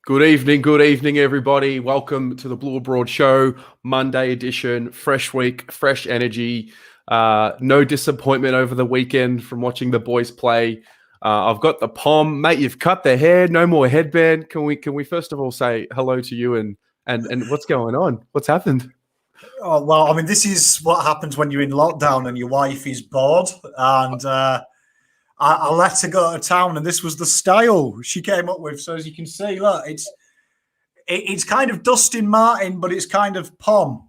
Good evening, everybody. Welcome to the Blue Abroad Show, Monday edition. Fresh week, fresh energy. No disappointment over the weekend from watching the boys play. I've got the Pom, mate. You've cut the hair. No more headband. Can we first of all say hello to you and what's going on? What's happened? Oh, well, I mean, this is what happens when you're in lockdown and your wife is bored. And I let her go to town, and this was the style she came up with. So as you can see, look, it's kind of Dustin Martin, but it's kind of Pom.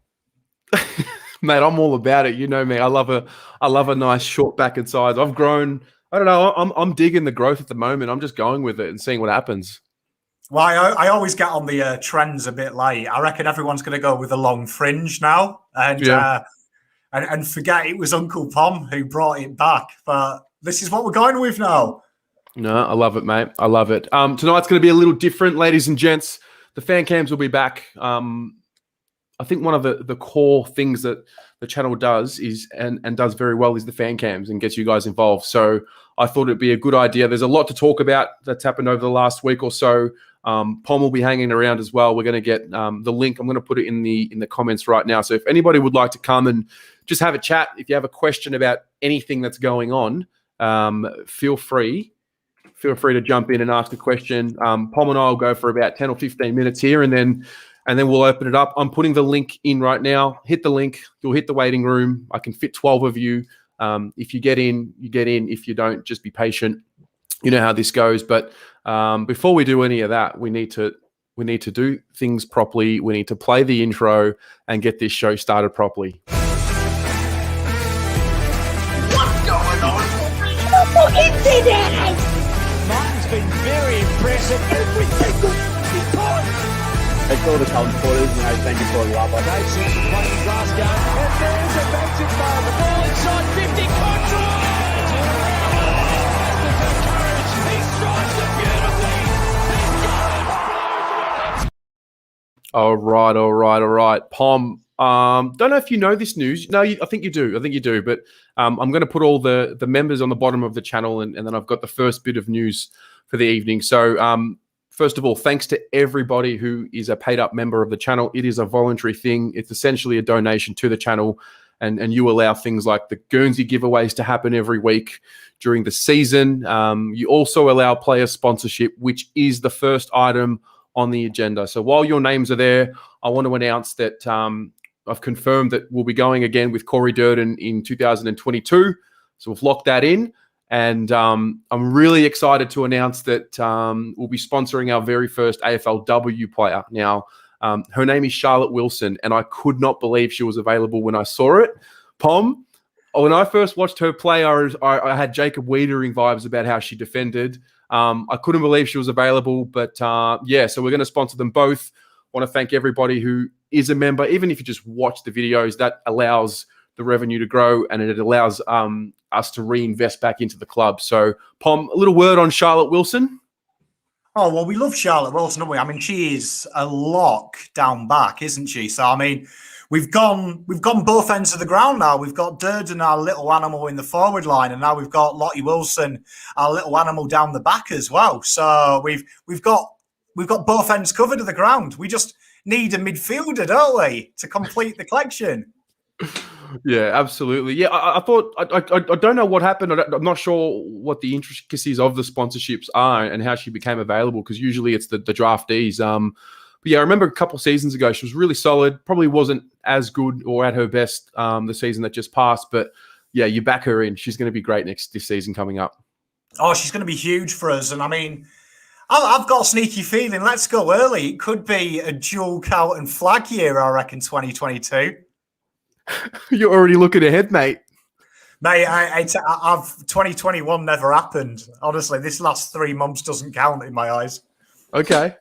Mate, I'm all about it. You know me. I love a nice short back and sides. I've grown. I don't know. I'm digging the growth at the moment. I'm just going with it and seeing what happens. Well, I always get on the trends a bit late. I reckon everyone's going to go with a long fringe now, and forget it was Uncle Pom who brought it back. But this is what we're going with now. No, I love it, mate. I love it. Tonight's going to be a little different, ladies and gents. The fan cams will be back. I think one of the core things that the channel does is and does very well is the fan cams and gets you guys involved. So I thought it'd be a good idea. There's a lot to talk about that's happened over the last week or so. Pom will be hanging around as well. We're going to get the link. I'm going to put it in the comments right now. So if anybody would like to come and just have a chat, if you have a question about anything that's going on, feel free to jump in and ask a question. Pom and I will go for about 10 or 15 minutes here, and then we'll open it up. I'm putting the link in right now. Hit the link. You'll hit the waiting room. I can fit 12 of you. If you get in, you get in. If you don't, just be patient. You know how this goes. But before we do any of that, we need to do things properly. We need to play the intro and get this show started properly. What's going on? Martin's been very impressive every single time. Thanks all the supporters, thank you for all the love. Dave Simpson playing Glasgow, and there's a magic bar. The ball inside 50, control! He strikes it beautifully. He's got it. All right. Pom, don't know if you know this news. No, I think you do. But I'm going to put all the members on the bottom of the channel, and then I've got the first bit of news for the evening. So first of all, thanks to everybody who is a paid up member of the channel. It is a voluntary thing. It's essentially a donation to the channel, and you allow things like the Guernsey giveaways to happen every week during the season. You also allow player sponsorship, which is the first item on the agenda. So while your names are there, I want to announce that I've confirmed that we'll be going again with Corey Durden in 2022. So we've locked that in. And I'm really excited to announce that we'll be sponsoring our very first AFLW player. Now, her name is Charlotte Wilson, and I could not believe she was available when I saw it. Pom, when I first watched her play, I had Jacob Wiedering vibes about how she defended. I couldn't believe she was available, but so we're going to sponsor them both. I want to thank everybody who is a member. Even if you just watch the videos, that allows the revenue to grow, and it allows us to reinvest back into the club. So, Pom, a little word on Charlotte Wilson. Oh, well, we love Charlotte Wilson, don't we? I mean, she is a lock down back, isn't she? So, I mean, we've gone both ends of the ground now. We've got Durden, our little animal in the forward line, and now we've got Lottie Wilson, our little animal down the back as well. So we've got both ends covered of the ground. We just need a midfielder, don't we, to complete the collection? Yeah, absolutely. Yeah, I thought I don't know what happened. I'm not sure what the intricacies of the sponsorships are and how she became available, because usually it's the draftees. But yeah, I remember a couple of seasons ago she was really solid. Probably wasn't as good or at her best the season that just passed. But yeah, you back her in. She's going to be great this season coming up. Oh, she's going to be huge for us. And I mean, I've got a sneaky feeling. Let's go early. It could be a dual count and flag year, I reckon, 2022. You're already looking ahead, mate. Mate, I've 2021 never happened. Honestly, this last 3 months doesn't count in my eyes. Okay.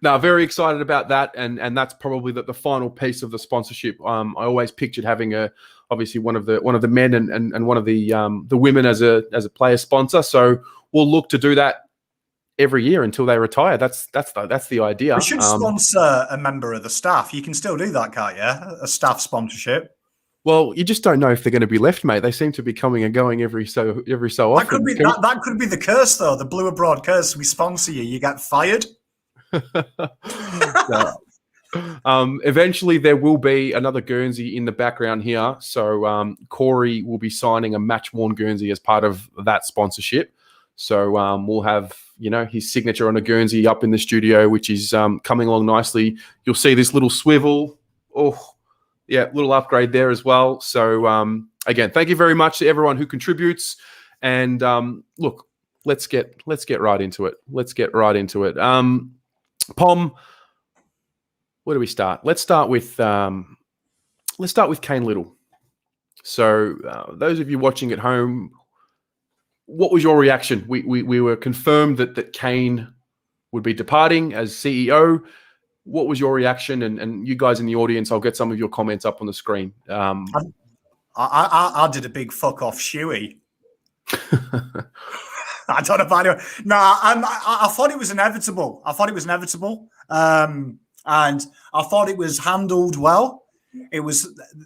Now, very excited about that, and that's probably the final piece of the sponsorship. I always pictured having obviously one of the men and one of the women as a player sponsor. So we'll look to do that every year until they retire. That's the idea. We should sponsor a member of the staff. You can still do that, can't you? A staff sponsorship. Well, you just don't know if they're going to be left, mate. They seem to be coming and going every so often. That could be that could be the curse, though. The Blue Abroad curse. We sponsor you, you get fired. No. Eventually, there will be another Guernsey in the background here. So Corey will be signing a match-worn Guernsey as part of that sponsorship. So we'll have, his signature on a Guernsey up in the studio, which is coming along nicely. You'll see this little swivel. Oh, yeah, little upgrade there as well. So again, thank you very much to everyone who contributes. And look, let's get right into it. Pom, where do we start? Let's start with Cain Liddle. So those of you watching at home, what was your reaction? We were confirmed that Cain would be departing as CEO. What was your reaction? And you guys in the audience, I'll get some of your comments up on the screen. I did a big fuck off shoey. I don't know if I do. No, I thought it was inevitable. And I thought it was handled well.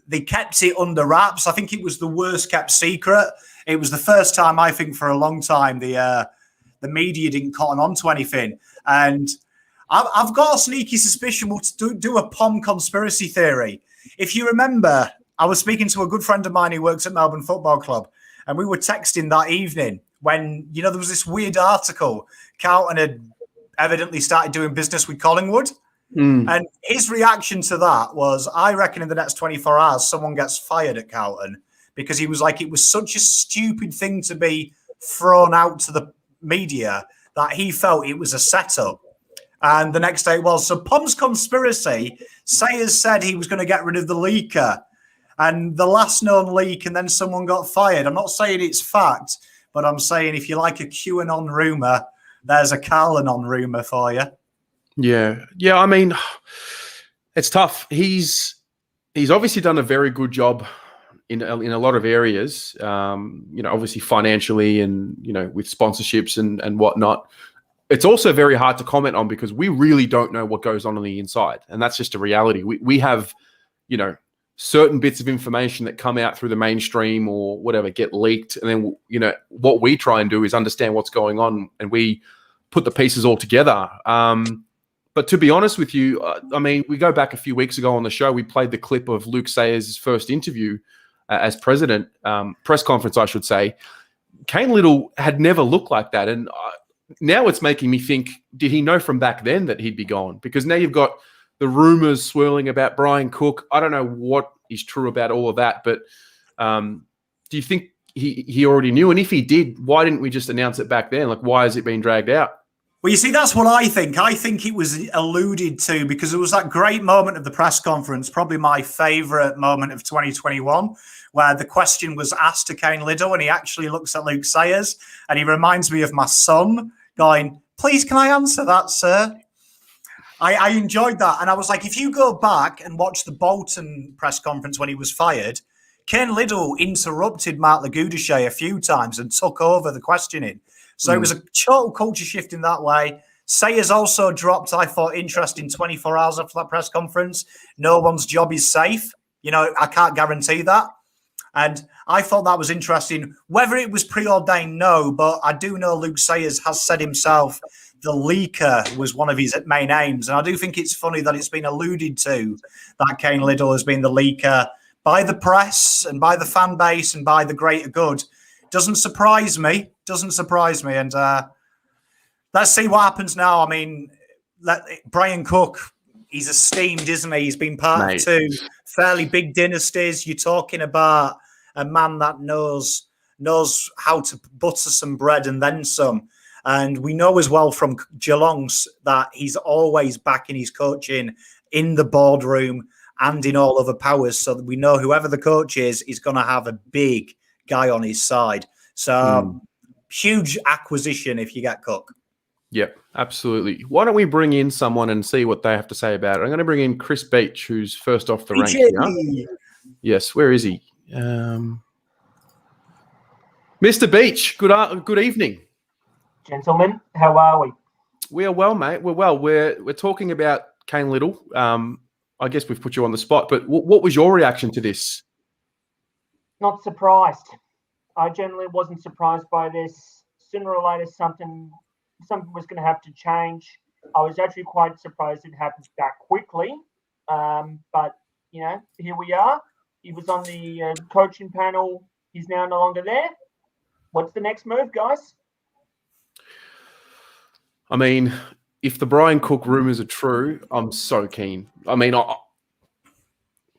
They kept it under wraps. I think it was the worst kept secret. It was the first time, I think, for a long time the media didn't cotton on to anything. And I've got a sneaky suspicion we'll do a POM conspiracy theory. If you remember, I was speaking to a good friend of mine who works at Melbourne Football Club, and we were texting that evening when, there was this weird article. Carlton had evidently started doing business with Collingwood. And his reaction to that was, I reckon in the next 24 hours, someone gets fired at Carlton, because he was like, it was such a stupid thing to be thrown out to the media that he felt it was a setup. And the next day it was. So POM's conspiracy, Sayers said he was going to get rid of the leaker, and the last known leak, and then someone got fired. I'm not saying it's fact, but I'm saying if you like a QAnon rumor, there's a Carlton rumor for you. Yeah. I mean, it's tough. He's obviously done a very good job in a lot of areas. Obviously financially and with sponsorships and whatnot. It's also very hard to comment on because we really don't know what goes on the inside, and that's just a reality. We have, certain bits of information that come out through the mainstream or whatever get leaked, and then what we try and do is understand what's going on, and we put the pieces all together. But to be honest with you, we go back a few weeks ago on the show, we played the clip of Luke Sayers' first interview as president, press conference, I should say. Cain Liddle had never looked like that, and now it's making me think, did he know from back then that he'd be gone? Because now you've got the rumors swirling about Brian Cook. I don't know what is true about all of that, but do you think he already knew? And if he did, why didn't we just announce it back then? Like, why is it being dragged out? Well, you see, that's what I think. I think it was alluded to because there was that great moment of the press conference, probably my favourite moment of 2021, where the question was asked to Cain Liddle, and he actually looks at Luke Sayers, and he reminds me of my son going, "Please, can I answer that, sir?" I enjoyed that. And I was like, if you go back and watch the Bolton press conference when he was fired, Cain Liddle interrupted Mark Lagoudichet a few times and took over the questioning. So it was a total culture shift in that way. Sayers also dropped, I thought, interest in 24 hours after that press conference. No one's job is safe. I can't guarantee that. And I thought that was interesting. Whether it was preordained, no, but I do know Luke Sayers has said himself the leaker was one of his main aims. And I do think it's funny that it's been alluded to that Cain Liddle has been the leaker by the press and by the fan base and by the greater good. Doesn't surprise me. And let's see what happens now. I mean, Brian Cook, he's esteemed, isn't he? He's been part of two fairly big dynasties. You're talking about a man that knows how to butter some bread and then some. And we know as well from Geelong's that he's always backing his coaching in the boardroom and in all other powers. So that we know whoever the coach is going to have a big guy on his side. So huge acquisition if you get Cook. Yep, absolutely. Why don't we bring in someone and see what they have to say about it? I'm going to bring in Chris Beach, who's first off the rank here. Yes, where is he? Mr. Beach, good evening. Gentlemen, how are we? We are well, mate. We're well. We're talking about Cain Liddle. I guess we've put you on the spot, but what was your reaction to this? Not surprised. I generally wasn't surprised by this. Sooner or later, something was going to have to change. I was actually quite surprised it happened that quickly. But, here we are. He was on the coaching panel. He's now no longer there. What's the next move, guys? I mean, if the Brian Cook rumours are true, I'm so keen. I mean,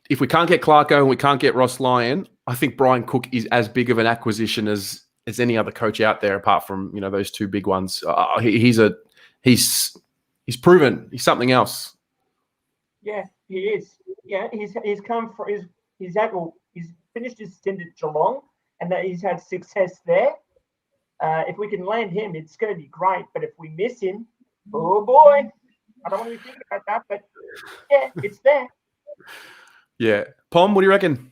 if we can't get Clarko and we can't get Ross Lyon, I think Brian Cook is as big of an acquisition as any other coach out there, apart from those two big ones. He's proven he's something else. Yeah, he is. Yeah, he's come for he's finished his stint at Geelong, and that he's had success there. If we can land him, it's going to be great. But if we miss him, oh boy, I don't want to be thinking about that. But yeah, it's there. Yeah, Pom, what do you reckon?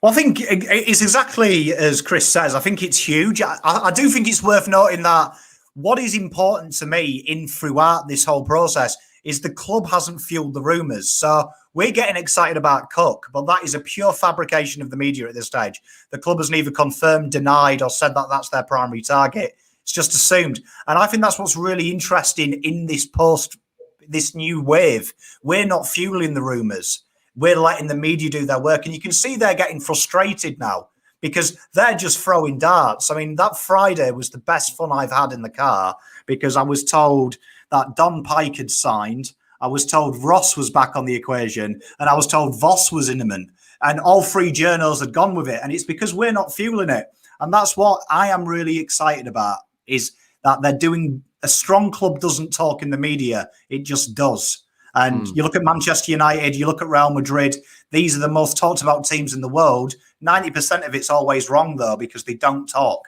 Well, I think it's exactly as Chris says. I think it's huge. I do think it's worth noting that what is important to me throughout this whole process is the club hasn't fueled the rumours. So we're getting excited about Cook, but that is a pure fabrication of the media at this stage. The club has neither confirmed, denied, or said that that's their primary target. It's just assumed. And I think that's what's really interesting in this new wave. We're not fueling the rumours. We're letting the media do their work. And you can see they're getting frustrated now because they're just throwing darts. I mean, that Friday was the best fun I've had in the car because I was told that Don Pike had signed. I was told Ross was back on the equation, and I was told Voss was imminent. And all three journals had gone with it. And it's because we're not fueling it. And that's what I am really excited about, is that they're doing – a strong club doesn't talk in the media. It just does. And you look at Manchester United, you look at Real Madrid, these are the most talked about teams in the world. 90% of it's always wrong, though, because they don't talk.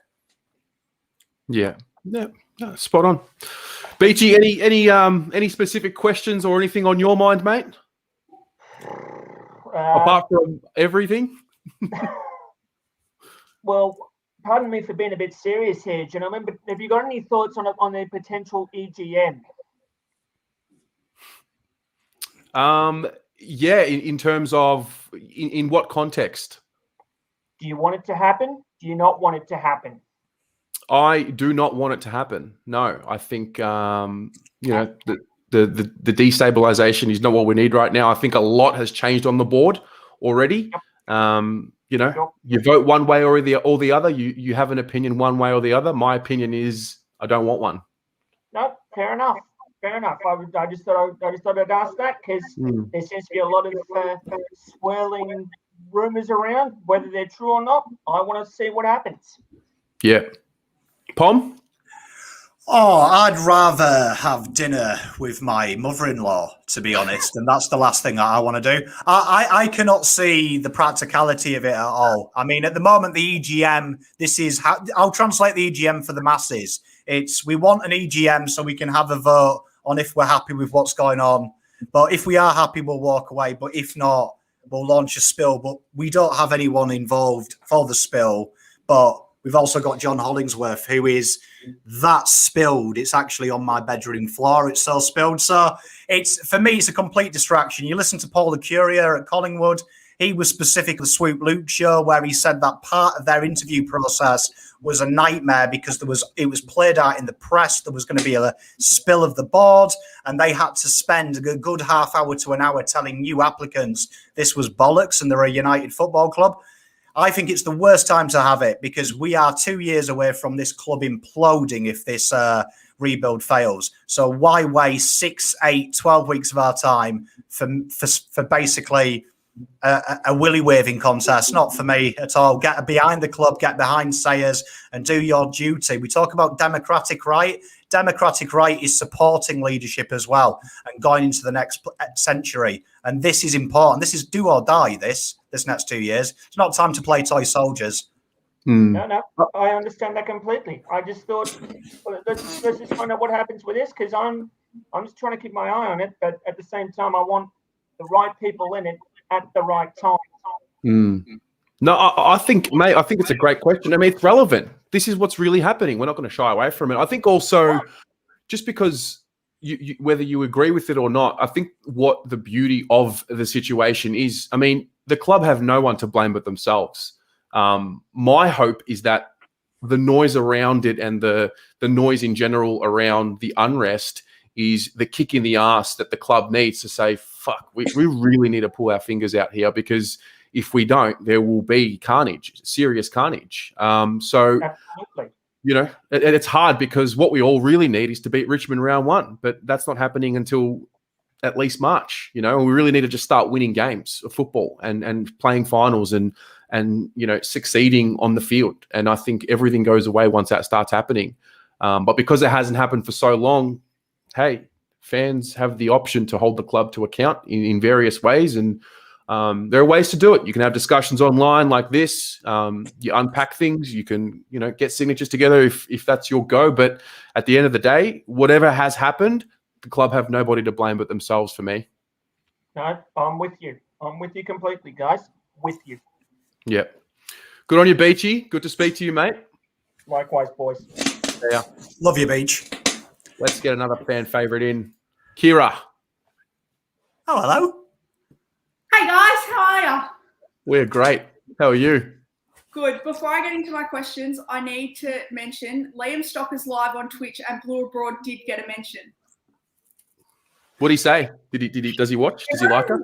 Yeah, spot on. Beachy, any specific questions or anything on your mind, mate? Apart from everything? Well, pardon me for being a bit serious here, gentlemen, but have you got any thoughts on a potential EGM? Yeah, in terms of in what context? Do you want it to happen? Do you not want it to happen? I do not want it to happen. No, I think the destabilization is not what we need right now. I think a lot has changed on the board already. Yep. You vote one way or the other. You have an opinion one way or the other. My opinion is I don't want one. No, fair enough. Fair enough. I just thought I'd ask that because there seems to be a lot of swirling rumours around, whether they're true or not. I want to see what happens. Yeah. Pom? Oh, I'd rather have dinner with my mother-in-law, to be honest, and that's the last thing I want to do. I cannot see the practicality of it at all. I mean, at the moment, the EGM, I'll translate the EGM for the masses. We want an EGM so we can have a vote on if we're happy with what's going on. But if we are happy, we'll walk away. But if not, we'll launch a spill. But we don't have anyone involved for the spill. But we've also got John Hollingsworth, who is that spilled. It's actually on my bedroom floor. It's so spilled. So for me, it's a complete distraction. You listen to Paul the Courier at Collingwood. He was specifically Swoop Luke show where he said that part of their interview process was a nightmare because it was played out in the press. There was going to be a spill of the board and they had to spend a good half hour to an hour telling new applicants this was bollocks and they're a United Football Club. I think it's the worst time to have it because we are 2 years away from this club imploding if this rebuild fails. So why waste 6, 8, 12 weeks of our time for basically a willy waving contest? Not for me at all. Get behind the club, get behind Sayers and do your duty. We talk about democratic right. Democratic right is supporting leadership as well and going into the next century. And this is important. This is do or die this next 2 years. It's not time to play toy soldiers. No, I understand that completely. I just thought, let's just find out what happens with this because I'm just trying to keep my eye on it. But at the same time, I want the right people in it at the right time. No, I think, mate, I think it's a great question. I mean, it's relevant. This is what's really happening. We're not going to shy away from it. I think also, just because whether you agree with it or not, I think what the beauty of the situation is, I mean, the club have no one to blame but themselves. My hope is that the noise around it and the noise in general around the unrest is the kick in the ass that the club needs to say, fuck, we really need to pull our fingers out here, because if we don't, there will be carnage, serious carnage. So, Absolutely. you know, it's hard because what we all really need is to beat Richmond round 1, but that's not happening until at least March. You know, we really need to just start winning games of football and playing finals and you know, succeeding on the field. And I think everything goes away once that starts happening. But because it hasn't happened for so long, hey, fans have the option to hold the club to account in various ways. And there are ways to do it. You can have discussions online like this. You unpack things. You can, you know, get signatures together if that's your go. But at the end of the day, whatever has happened, the club have nobody to blame but themselves for me. No, I'm with you. I'm with you completely, guys. With you. Yeah. Good on you, Beachy. Good to speak to you, mate. Likewise, boys. Yeah. Love you, Beach. Let's get another fan favourite in. Kira. Oh, hello. Hey guys, how are ya? We're great. How are you? Good. Before I get into my questions, I need to mention Liam Stocker's live on Twitch and Blue Abroad did get a mention. What did he say? Does he watch? Does he like her?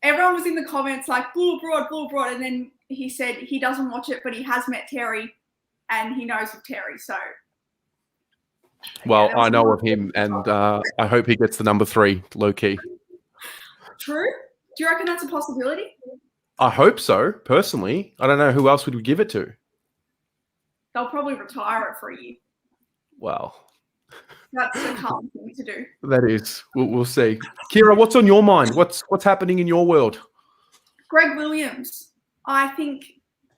Everyone was in the comments like Blue Abroad, and then he said he doesn't watch it, but he has met Terry and he knows of Terry. So, Well, yeah, I know of him, and I hope he gets the number 3, low key. True. Do you reckon that's a possibility? I hope so. Personally, I don't know who else would we give it to. They'll probably retire it for a year. Well, That's a common thing to do. that is. We'll see. Kira, what's on your mind? What's happening in your world? Greg Williams, I think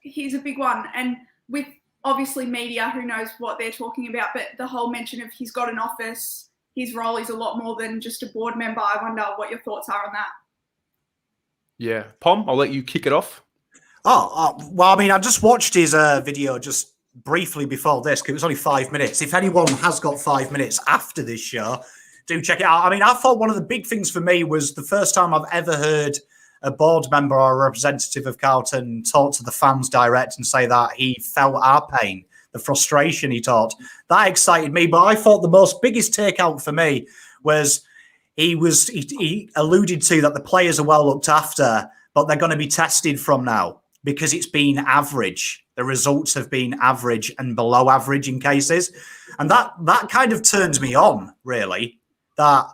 he's a big one. And with obviously media, who knows what they're talking about, but the whole mention of he's got an office, his role is a lot more than just a board member. I wonder what your thoughts are on that. Yeah. Pom, I'll let you kick it off. Well, I mean, I just watched his video just briefly before this, because it was only 5 minutes. If anyone has got 5 minutes after this show, do check it out. I mean, I thought one of the big things for me was the first time I've ever heard a board member or a representative of Carlton talk to the fans direct and say that he felt our pain, the frustration he taught. That excited me. But I thought the biggest takeout for me was he alluded to that the players are well looked after, but they're going to be tested from now because it's been average. The results have been average and below average in cases. And that kind of turns me on, really, that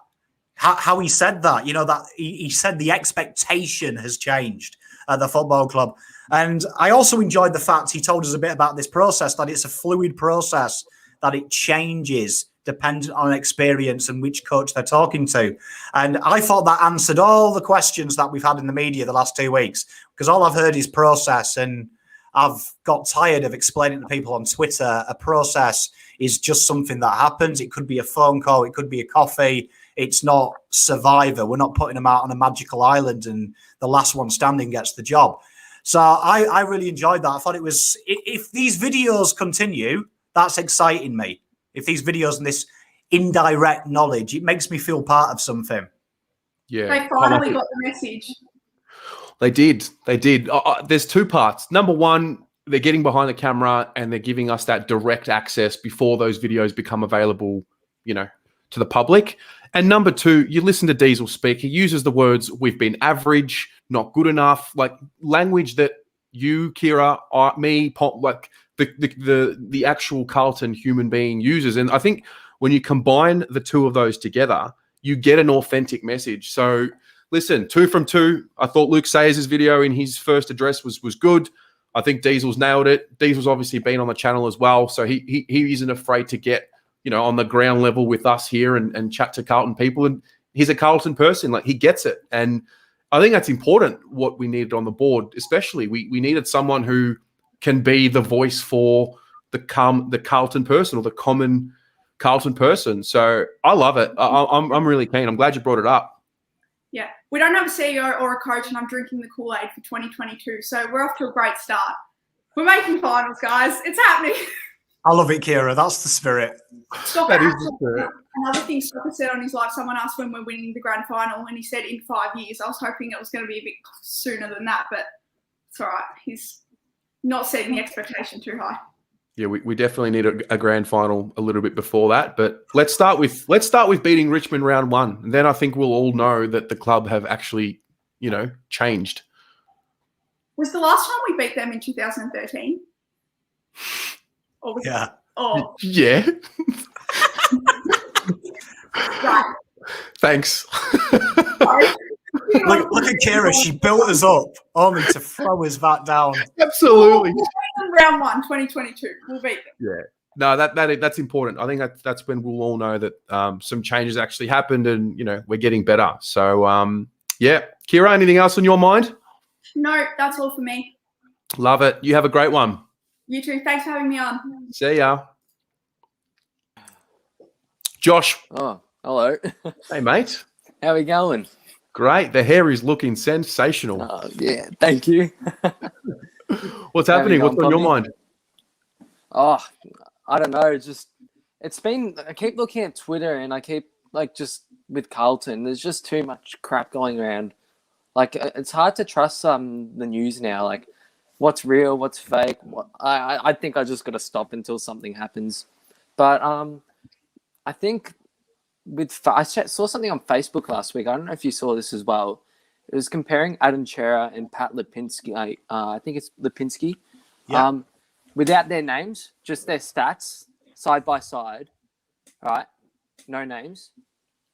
how he said that, you know, that he said the expectation has changed at the football club. And I also enjoyed the fact he told us a bit about this process, that it's a fluid process, that it changes dependent on experience and which coach they're talking to. And I thought that answered all the questions that we've had in the media the last 2 weeks, because all I've heard is process, and I've got tired of explaining to people on Twitter a process is just something that happens. It could be a phone call, it could be a coffee. It's not Survivor. We're not putting them out on a magical island and the last one standing gets the job. So I really enjoyed that. I thought it was, if these videos continue, that's exciting me. If these videos and this indirect knowledge, it makes me feel part of something. Yeah. They finally got the message. They did. There's 2 parts. Number one, they're getting behind the camera and they're giving us that direct access before those videos become available, you know, to the public. And number 2, you listen to Diesel speak. He uses the words, we've been average, not good enough, like language that you, Kira, me, like the actual Carlton human being uses. And I think when you combine the 2 of those together, you get an authentic message. So listen, 2 from 2. I thought Luke Sayers' video in his first address was good. I think Diesel's nailed it. Diesel's obviously been on the channel as well, so he isn't afraid to get, you know, on the ground level with us here and chat to Carlton people. And he's a Carlton person. Like, he gets it. And I think that's important, what we needed on the board, especially. We needed someone who can be the voice for the Carlton person, or the common Carlton person. So I love it. I'm really keen. I'm glad you brought it up. Yeah, we don't have a CEO or a coach, and I'm drinking the Kool-Aid for 2022. So we're off to a great start. We're making finals, guys. It's happening. I love it, Kira. That's the spirit. Stop That it. is the spirit. Another thing Stopper said on his live, someone asked when we're winning the grand final, and he said in 5 years. I was hoping it was going to be a bit sooner than that, but it's all right. He's not setting the expectation too high. Yeah, we definitely need a grand final a little bit before that. But let's start with beating Richmond round 1. And then I think we'll all know that the club have actually, changed. Was the last time we beat them in 2013? Yeah. Oh, Yeah. right. Thanks. Look at Kira. She built us up only to throw us back down. Absolutely. Round 1, 2022. We'll beat them. Yeah. No, that's important. I think that's when we'll all know that some changes actually happened and, we're getting better. So, yeah. Kira, anything else on your mind? No, that's all for me. Love it. You have a great one. You too. Thanks for having me on. See ya. Josh. Oh, hello. Hey, mate. How are we going? Great. The hair is looking sensational. Oh, yeah, thank you. What's happening? What's on your mind? Oh, I don't know. I keep looking at Twitter and I keep just with Carlton, there's just too much crap going around. It's hard to trust the news now. What's real, what's fake. I think I just got to stop until something happens. But I think I saw something on Facebook last week. I don't know if you saw this as well. It was comparing Adam Chera and Pat Lipinski. I think it's Lipinski. Yeah. Without their names, just their stats side by side, right? No names.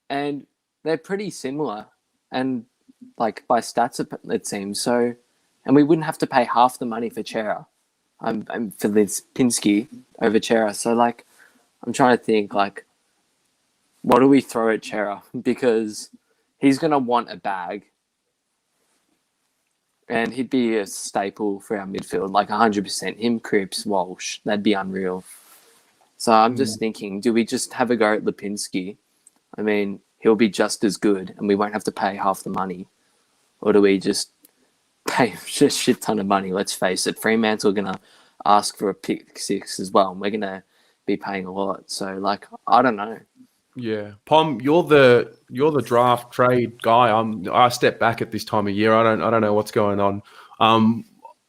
And they're pretty similar. And by stats, it seems. So, and we wouldn't have to pay half the money for Chera. For Lipinski over Chera. So, I'm trying to think, what do we throw at Chera? Because he's going to want a bag. And he'd be a staple for our midfield, 100%. Him, Cripps, Walsh, that'd be unreal. So I'm just thinking, do we just have a go at Lipinski? I mean, he'll be just as good and we won't have to pay half the money. Or do we just pay a shit ton of money? Let's face it, Fremantle are going to ask for a pick 6 as well. And we're going to be paying a lot. So, I don't know. Yeah, Pom, you're the draft trade guy. I step back at this time of year. I don't know what's going on.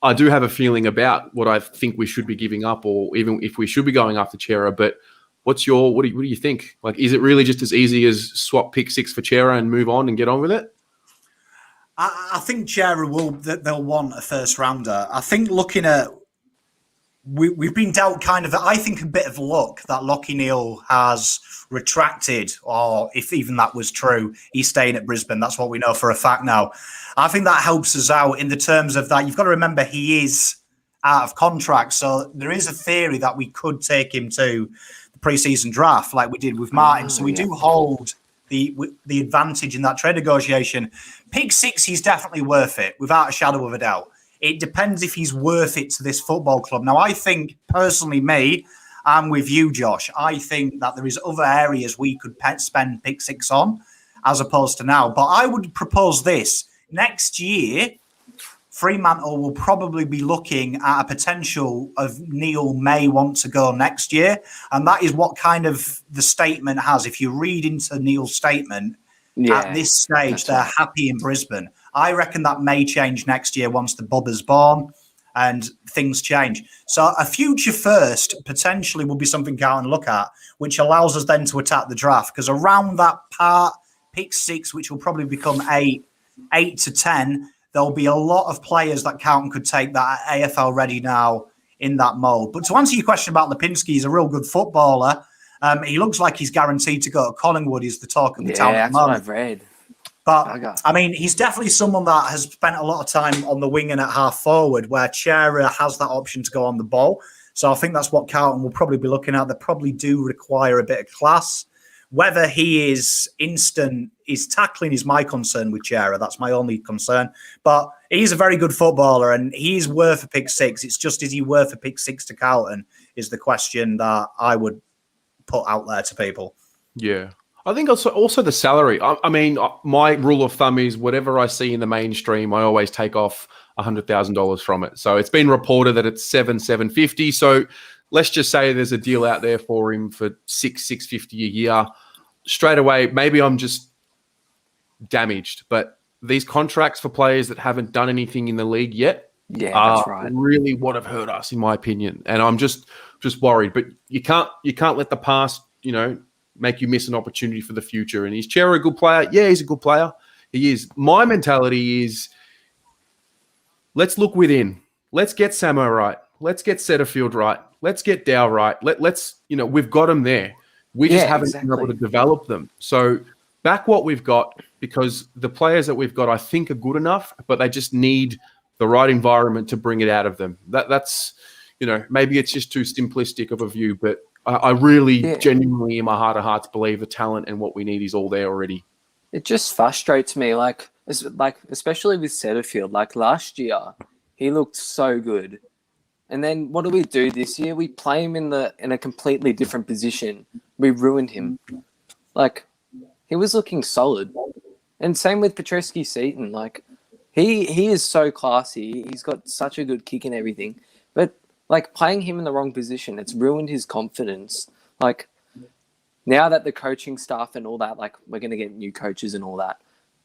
I do have a feeling about what I think we should be giving up, or even if we should be going after Chera. But what do you think? Is it really just as easy as swap pick 6 for Chera and move on and get on with it? I think Chera they'll want a first rounder. I think looking at we've been dealt kind of, I think, a bit of luck that Lockie Neal has retracted, or if even that was true, he's staying at Brisbane. That's what we know for a fact now. I think that helps us out in the terms of that. You've got to remember he is out of contract, so there is a theory that we could take him to the pre-season draft like we did with Martin. So we do hold the advantage in that trade negotiation. Pick 6, he's definitely worth it, without a shadow of a doubt. It depends if he's worth it to this football club. Now, I think, personally, I'm with you, Josh. I think that there is other areas we could spend pick 6 on, as opposed to now. But I would propose this. Next year, Fremantle will probably be looking at a potential of Neil may want to go next year. And that is what kind of the statement has. If you read into Neil's statement, at this stage, they're happy in Brisbane. I reckon that may change next year once the bubba's born and things change. So a future first potentially will be something Carlton look at, which allows us then to attack the draft. Because around that part, pick 6, which will probably become 8 to 10, there'll be a lot of players that Carlton could take that are AFL ready now in that mould. But to answer your question about Lipinski, he's a real good footballer. He looks like he's guaranteed to go to Collingwood. He's the talk of the town at the moment. That's what I've read. But, I mean, he's definitely someone that has spent a lot of time on the wing and at half forward, where Chera has that option to go on the ball. So I think that's what Carlton will probably be looking at. They probably do require a bit of class. Whether he is instant, his tackling is my concern with Chera. That's my only concern. But he's a very good footballer and he's worth a pick 6. It's just, is he worth a pick 6 to Carlton is the question that I would put out there to people. Yeah. I think also the salary. I mean, my rule of thumb is whatever I see in the mainstream, I always take off $100,000 from it. So it's been reported that it's $750. So let's just say there's a deal out there for him for $650 a year. Straight away, maybe I'm just damaged, but these contracts for players that haven't done anything in the league yet Yeah, that's right. really what have hurt us, in my opinion. And I'm just worried. But you can't let the past, make you miss an opportunity for the future. And is Chera a good player? Yeah, he's a good player. He is. My mentality is, let's look within. Let's get Samo right. Let's get Setterfield right. Let's get Dow right. Let's we've got them there. We just haven't been able to develop them. So back what we've got, because the players that we've got, I think, are good enough, but they just need the right environment to bring it out of them. That's, maybe it's just too simplistic of a view, but I really genuinely, in my heart of hearts, believe the talent and what we need is all there already. It just frustrates me, especially with Setterfield. Like last year, he looked so good, and then what do we do this year? We play him in a completely different position. We ruined him. Like, he was looking solid, and same with Petreski-Seaton. Like, he is so classy. He's got such a good kick and everything, but like playing him in the wrong position, it's ruined his confidence. Like, now that the coaching staff and all that, like, we're going to get new coaches and all that.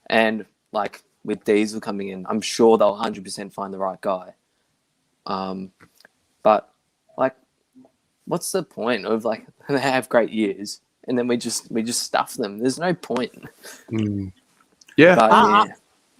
And, like, with Diesel coming in, I'm sure they'll 100% find the right guy. But, like, what's the point of, like, they have great years and then we just stuff them? There's no point. Yeah. But,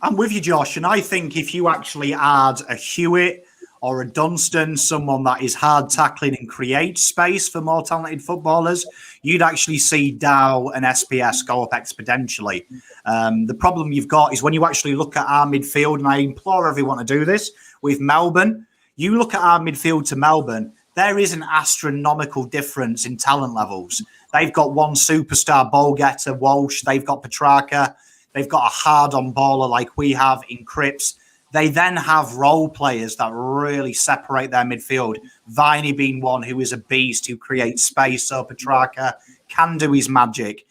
I'm with you, Josh. And I think if you actually add a Hewitt or a Dunstan, someone that is hard tackling and creates space for more talented footballers, you'd actually see Dow and SPS go up exponentially. The problem you've got is when you actually look at our midfield, and I implore everyone to do this, with Melbourne, you look at our midfield to Melbourne, there is an astronomical difference in talent levels. They've got one superstar ball getter, Walsh. They've got Petrarca. They've got a hard-on baller like we have in Cripps. They then have role players that really separate their midfield. Viney being one who is a beast, who creates space. So Petrarca can do his magic.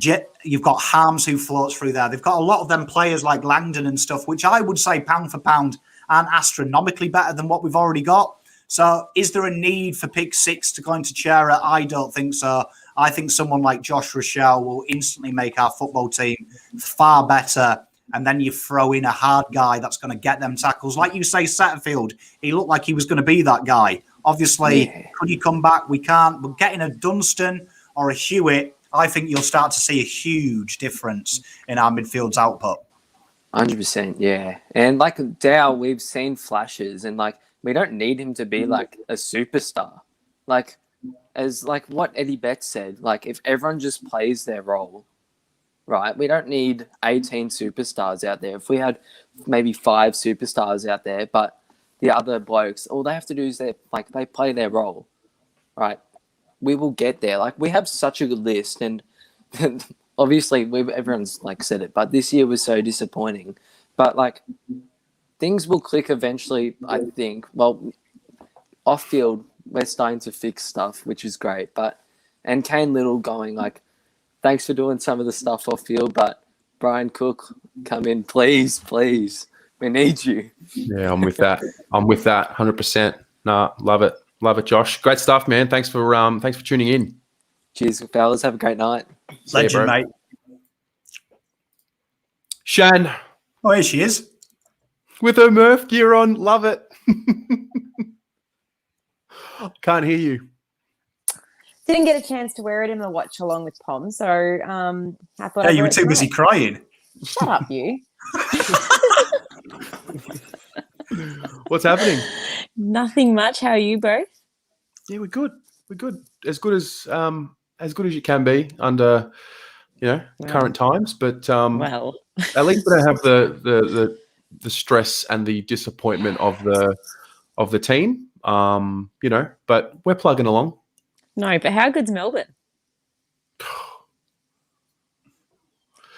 You've got Harms who floats through there. They've got a lot of them players like Langdon and stuff, which I would say pound for pound aren't astronomically better than what we've already got. So is there a need for pick 6 to go into Chera? I don't think so. I think someone like Josh Rochelle will instantly make our football team far better. And then you throw in a hard guy that's going to get them tackles. Like you say, Setterfield, he looked like he was going to be that guy. Obviously, could he come back? We can't. But getting a Dunstan or a Hewitt, I think you'll start to see a huge difference in our midfield's output. 100%, yeah. And like Dow, we've seen flashes, and like we don't need him to be like a superstar. Like, as like what Eddie Betts said, like if everyone just plays their role, right? We don't need 18 superstars out there. If we had maybe 5 superstars out there, but the other blokes, all they have to do is they play their role, right? We will get there. Like, we have such a good list, and obviously everyone's like said it, but this year was so disappointing. But like, things will click eventually, I think. Well, off field, we're starting to fix stuff, which is great. And Cain Liddle going like, thanks for doing some of the stuff off field, but Brian Cook, come in, please. We need you. Yeah, I'm with that. 100%. Nah, love it, Josh. Great stuff, man. Thanks for tuning in. Cheers, fellas. Have a great night. Legend, mate. Shan. Oh, here she is. With her Murph gear on. Love it. Can't hear you. Didn't get a chance to wear it in the watch along with Pom, so I thought. Yeah, you were too busy crying. Shut up, you. What's happening? Nothing much. How are you both? Yeah, we're good. As good as you can be under, current times. But well, at least we don't have the stress and the disappointment of the team. But we're plugging along. No, but how good's Melbourne?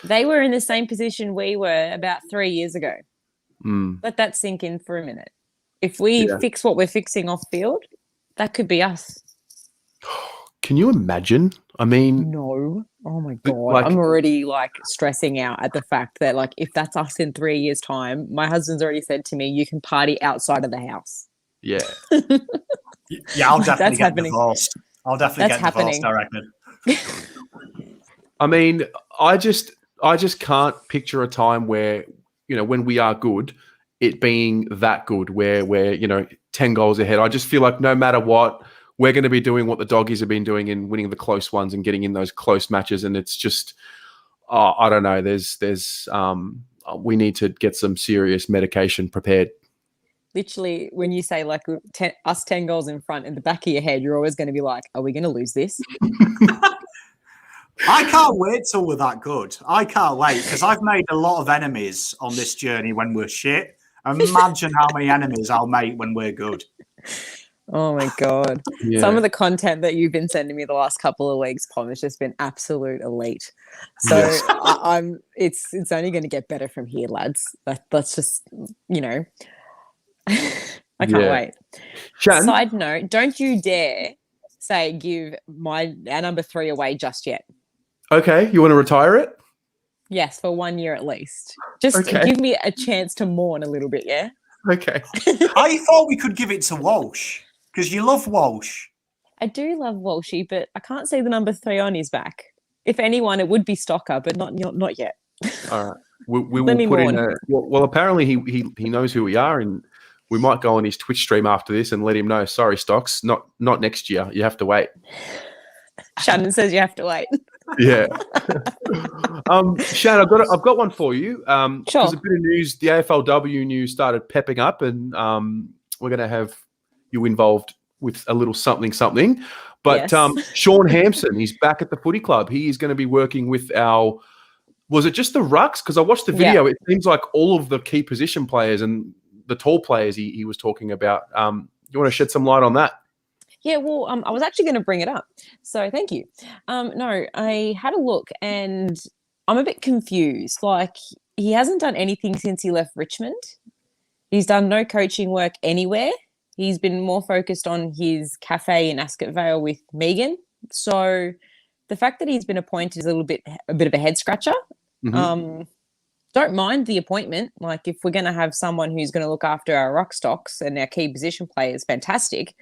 They were in the same position we were about 3 years ago. Let that sink in for a minute. If we fix what we're fixing off field, that could be us. Can you imagine? I mean, no. Oh my God. Like, I'm already stressing out at the fact that if that's us in 3 years' time, my husband's already said to me, you can party outside of the house. Yeah. Yeah, I'll definitely That's get happening. divorced. I'll definitely That's get divorced, happening. I reckon. I mean, I just can't picture a time where, when we are good, it being that good, where we're 10 goals ahead. I just feel like no matter what, we're going to be doing what the doggies have been doing and winning the close ones and getting in those close matches. And it's just, I don't know. We need to get some serious medication prepared. Literally, when you say like us 10 goals in front, in the back of your head, you're always going to be like, are we going to lose this? I can't wait till we're that good. I can't wait, because I've made a lot of enemies on this journey when we're shit. Imagine how many enemies I'll make when we're good. Oh my God. Yeah. Some of the content that you've been sending me the last couple of weeks, Pom, has just been absolute elite. So Yes. it's only going to get better from here, lads. That's just, I can't wait. Shan? Side note, don't you dare give our number 3 away just yet. Okay, you want to retire it? Yes, for 1 year at least. Just Okay. give me a chance to mourn a little bit, yeah? Okay. I thought we could give it to Walsh, because you love Walsh. I do love Walshy, but I can't see the number 3 on his back. If anyone, it would be Stocker, but not yet. All right. We Let will me put in mourn. well, apparently he knows who we are, and we might go on his Twitch stream after this and let him know, sorry, Stocks, not next year. You have to wait. Shannon says you have to wait. Yeah. Shan, I've got one for you. Sure. There's a bit of news. The AFLW news started pepping up, and we're going to have you involved with a little something. But Yes. Sean Hampson, he's back at the footy club. He is going to be working with was it just the rucks? Because I watched the video. Yeah. It seems like all of the key position players and the tall players he was talking about. You want to shed some light on that? Yeah, well, I was actually going to bring it up. So thank you. No, I had a look and I'm a bit confused. Like, he hasn't done anything since he left Richmond. He's done no coaching work anywhere. He's been more focused on his cafe in Ascot Vale with Megan. So the fact that he's been appointed is a bit of a head scratcher. Mm-hmm. Don't mind the appointment. Like, if we're going to have someone who's going to look after our ruck stocks and our key position players, fantastic.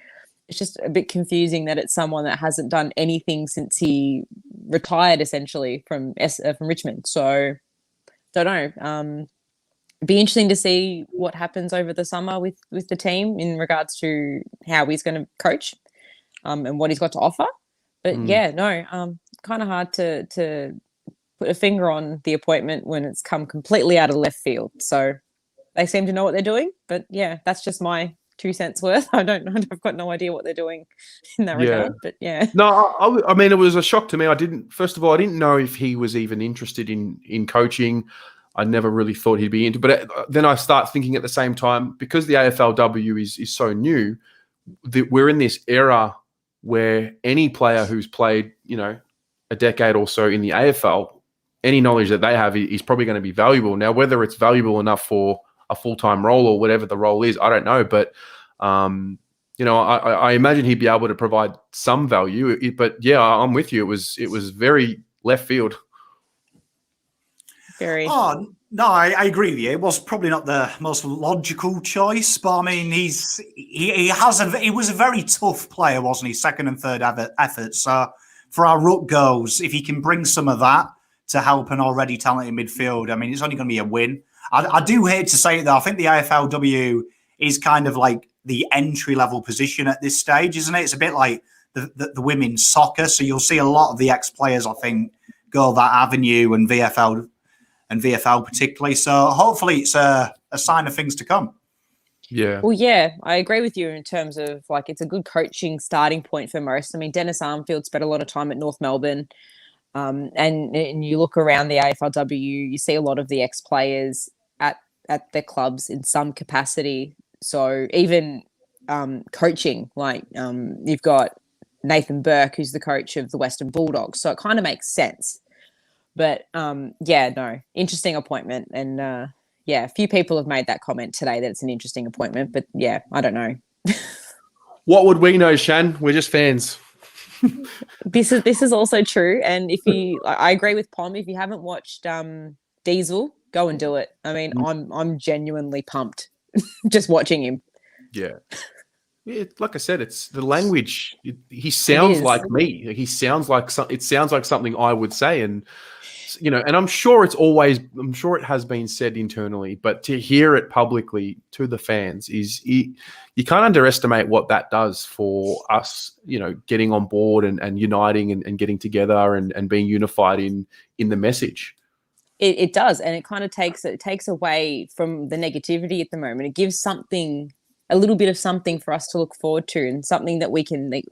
It's just a bit confusing that it's someone that hasn't done anything since he retired, essentially, from Richmond. So, don't know. It'd be interesting to see what happens over the summer with the team in regards to how he's going to coach and what he's got to offer. But kind of hard to put a finger on the appointment when it's come completely out of left field. So they seem to know what they're doing. But yeah, that's just my 2 cents worth. I don't know. I've got no idea what they're doing in that regard. But yeah. No, I mean, it was a shock to me. I didn't know if he was even interested in coaching. I never really thought he'd be into, but then I start thinking at the same time, because the AFLW is so new, that we're in this era where any player who's played, a decade or so in the AFL, any knowledge that they have is probably going to be valuable. Now, whether it's valuable enough for a full-time role or whatever the role is, I don't know. But, I imagine he'd be able to provide some value. But yeah, I'm with you. It was very left field. Very. Oh, no, I agree with you. It was probably not the most logical choice, but I mean, he was a very tough player, wasn't he? Second and third effort. So for our ruck goals, if he can bring some of that to help an already talented midfield, I mean, it's only going to be a win. I do hate to say it though. I think the AFLW is kind of like the entry level position at this stage, isn't it? It's a bit like the women's soccer. So you'll see a lot of the ex players, I think, go that avenue, and VFL particularly. So hopefully it's a sign of things to come. Yeah. Well, yeah, I agree with you in terms of like it's a good coaching starting point for most. I mean, Dennis Armfield spent a lot of time at North Melbourne. And you look around the AFLW, you see a lot of the ex-players at their clubs in some capacity. So even coaching, like you've got Nathan Burke, who's the coach of the Western Bulldogs. So it kind of makes sense. But interesting appointment. And a few people have made that comment today that it's an interesting appointment. But yeah, I don't know. What would we know, Shan? We're just fans. This is also true. And I agree with Pom. If you haven't watched Diesel, go and do it. I mean, I'm genuinely pumped just watching him. Yeah. like I said, it's the language. He sounds is. like me. He sounds like it sounds like something I would say, and and I'm sure it has been said internally, but to hear it publicly to the fans you can't underestimate what that does for us, getting on board and uniting and getting together and being unified in the message. It does, and it kind of takes away from the negativity at the moment. It gives a little bit of something for us to look forward to, and something that we can like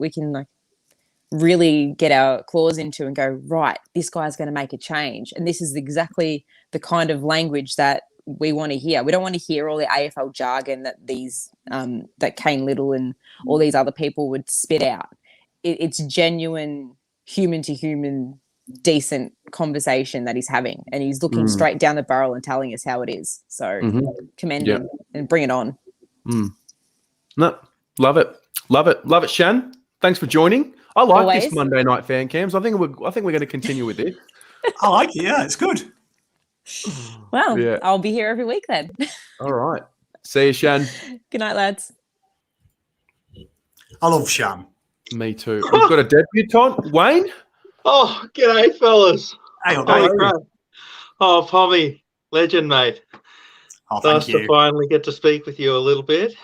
really get our claws into and go, right, this guy's going to make a change. And this is exactly the kind of language that we want to hear. We don't want to hear all the AFL jargon that that Cain Liddle and all these other people would spit out. It's genuine human to human, decent conversation that he's having, and he's looking straight down the barrel and telling us how it is. So commend him and bring it on. No, love it, Shan. Thanks for joining. I like this Monday night fan cams. I think we're going to continue with it. I like it. Yeah, it's good. Well, I'll be here every week then. All right. See you, Shan. Good night, lads. I love Shan. Me too. We've got a debutante, Wayne. Oh, g'day, fellas. Hey, oh, Pommy, legend, mate. Oh, thank nice to finally get to speak with you a little bit.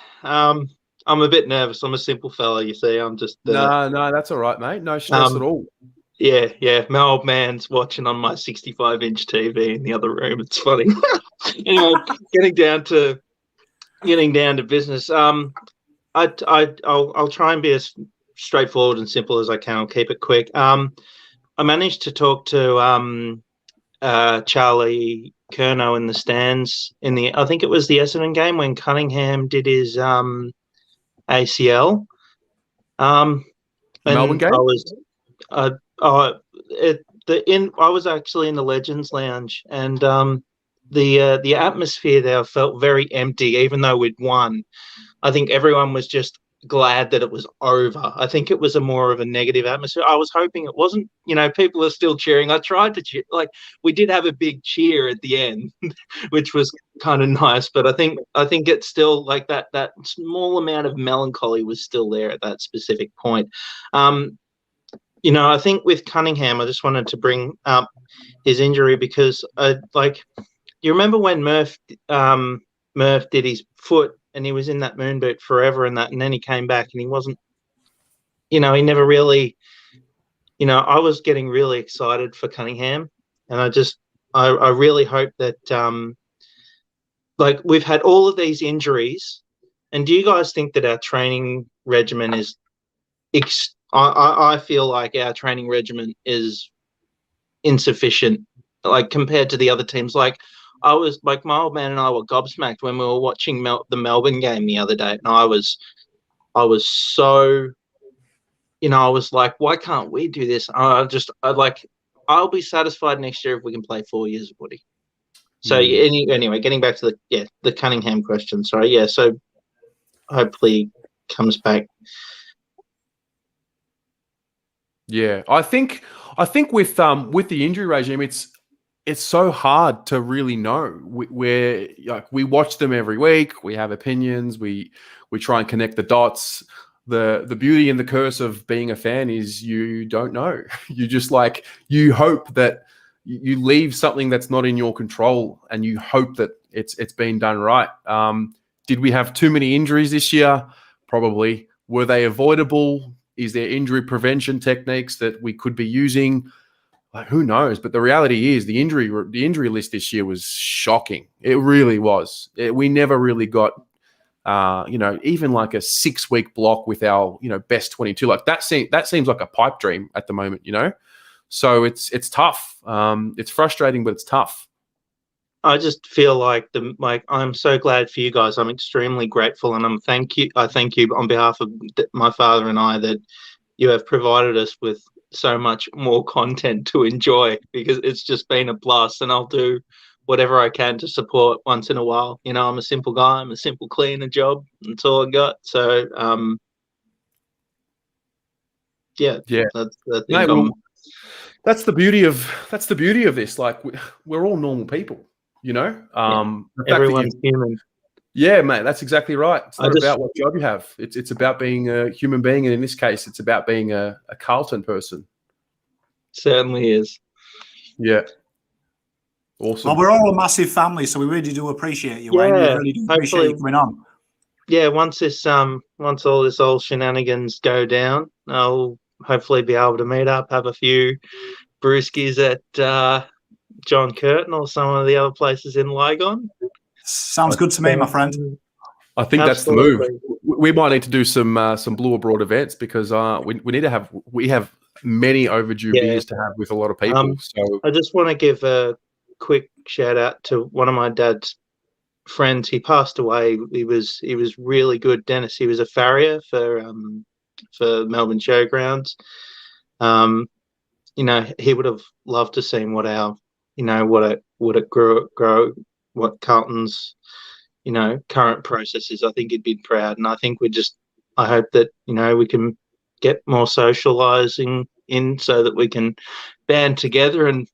I'm a bit nervous. I'm a simple fella, you see. I'm just no, that's all right, mate. No stress at all. Yeah. My old man's watching on my 65-inch TV in the other room. It's funny. Anyway, getting down to business. I'll try and be as straightforward and simple as I can. I'll keep it quick. I managed to talk to Charlie Curnow in the stands I think it was the Essendon game when Cunningham did his ACL. Melbourne game. I was actually in the Legends Lounge, and the atmosphere there felt very empty, even though we'd won. I think everyone was just glad that it was over. I think it was more of a negative atmosphere. I was hoping it wasn't. People are still cheering. I tried to cheer. Like, we did have a big cheer at the end, which was kind of nice. But I think it's still like that small amount of melancholy was still there at that specific point. I think with Cunningham, I just wanted to bring up his injury because, you remember when Murph did his foot and he was in that moon boot forever and then he came back and he wasn't, he never really, I was getting really excited for Cunningham, and I really hope that, we've had all of these injuries, and do you guys think that our training regimen is I feel like our training regimen is insufficient, compared to the other teams. I was my old man and I were gobsmacked when we were watching the Melbourne game the other day, and I was so, I was like, why can't we do this? I'll be satisfied next year if we can play 4 years of footy. So anyway, getting back to the Cunningham question. Sorry, yeah. So hopefully comes back. Yeah, I think with the injury regime, it's so hard to really know. We watch them every week. We have opinions. We try and connect the dots. The beauty and the curse of being a fan is you don't know. You just you hope that you leave something that's not in your control, and you hope that it's been done right. Did we have too many injuries this year? Probably. Were they avoidable? Is there injury prevention techniques that we could be using? Who knows? But the reality is the injury list this year was shocking. It really was. We never really got, even like a 6-week block with our, best 22. That seems like a pipe dream at the moment, So it's tough. It's frustrating, but it's tough. I just feel like I'm so glad for you guys. I'm extremely grateful, and I thank you on behalf of my father and I that you have provided us with so much more content to enjoy, because it's just been a blast, and I'll do whatever I can to support once in a while. I'm a simple guy. I'm a simple cleaner job. That's all I got. So yeah. That's the beauty of this. We're all normal people. Everyone's human. Yeah, mate, that's exactly right. It's I not just- about what job you have. It's about being a human being, and in this case, it's about being a Carlton person. Certainly is. Yeah, awesome. Well, we're all a massive family, so we really do appreciate you, Wayne. We Yeah, really do appreciate you coming on. Yeah, once all this old shenanigans go down, I'll hopefully be able to meet up, have a few brewskis at John Curtin or some of the other places in Lygon. Sounds good to me, my friend. I think that's the move. Absolutely. We might need to do some Blue Abroad events because we have many overdue Yeah. beers to have with a lot of people. So I just want to give a quick shout out to one of my dad's friends. He passed away. He was really good, Dennis. He was a farrier for Melbourne Showgrounds. He would have loved to see what our, what Carlton's, current process is. I think he'd be proud, and I think I hope that we can get more socialising in so that we can band together and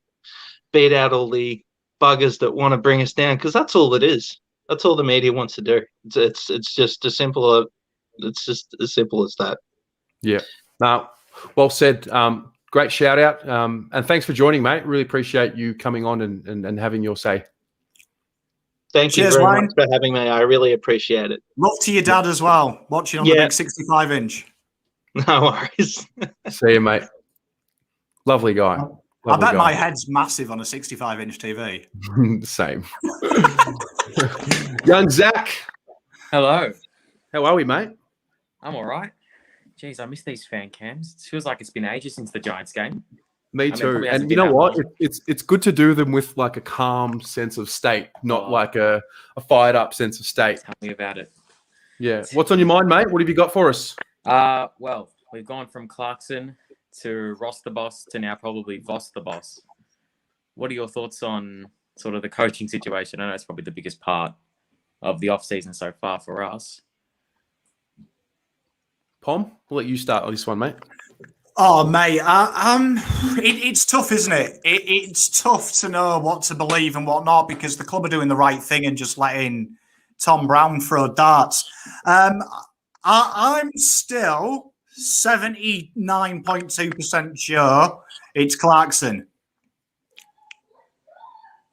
beat out all the buggers that want to bring us down, because that's all it is. That's all the media wants to do. It's just as simple as that. yeah, well said. Great shout out, and thanks for joining, mate. Really appreciate you coming on and having your say. Thank Cheers, you very Wayne. much for having me. I really appreciate it. Love to your dad as well, watching on the big 65-inch. No worries. See you, mate. Lovely guy. I bet Lovely my guy. head's massive on a 65-inch TV. Same. Young Zach, Hello. how are we, mate? I'm all right. Jeez, I miss these fan cams. It feels like it's been ages since the Giants game. Me mean, too. probably hasn't And you been know that what? long. It's good to do them with like a calm sense of state, not Oh. like a fired up sense of state. Tell me about it. Yeah. What's on your mind, mate? What have you got for us? Well, we've gone from Clarkson to Ross the boss to now probably Voss the boss. What are your thoughts on sort of the coaching situation? I know it's probably the biggest part of the off-season so far for us. Pom, we'll let you start on this one, mate. Oh, mate, it's tough, isn't it? It's tough to know what to believe and what not, because the club are doing the right thing and just letting Tom Brown throw darts. I'm still 79.2% sure it's Clarkson.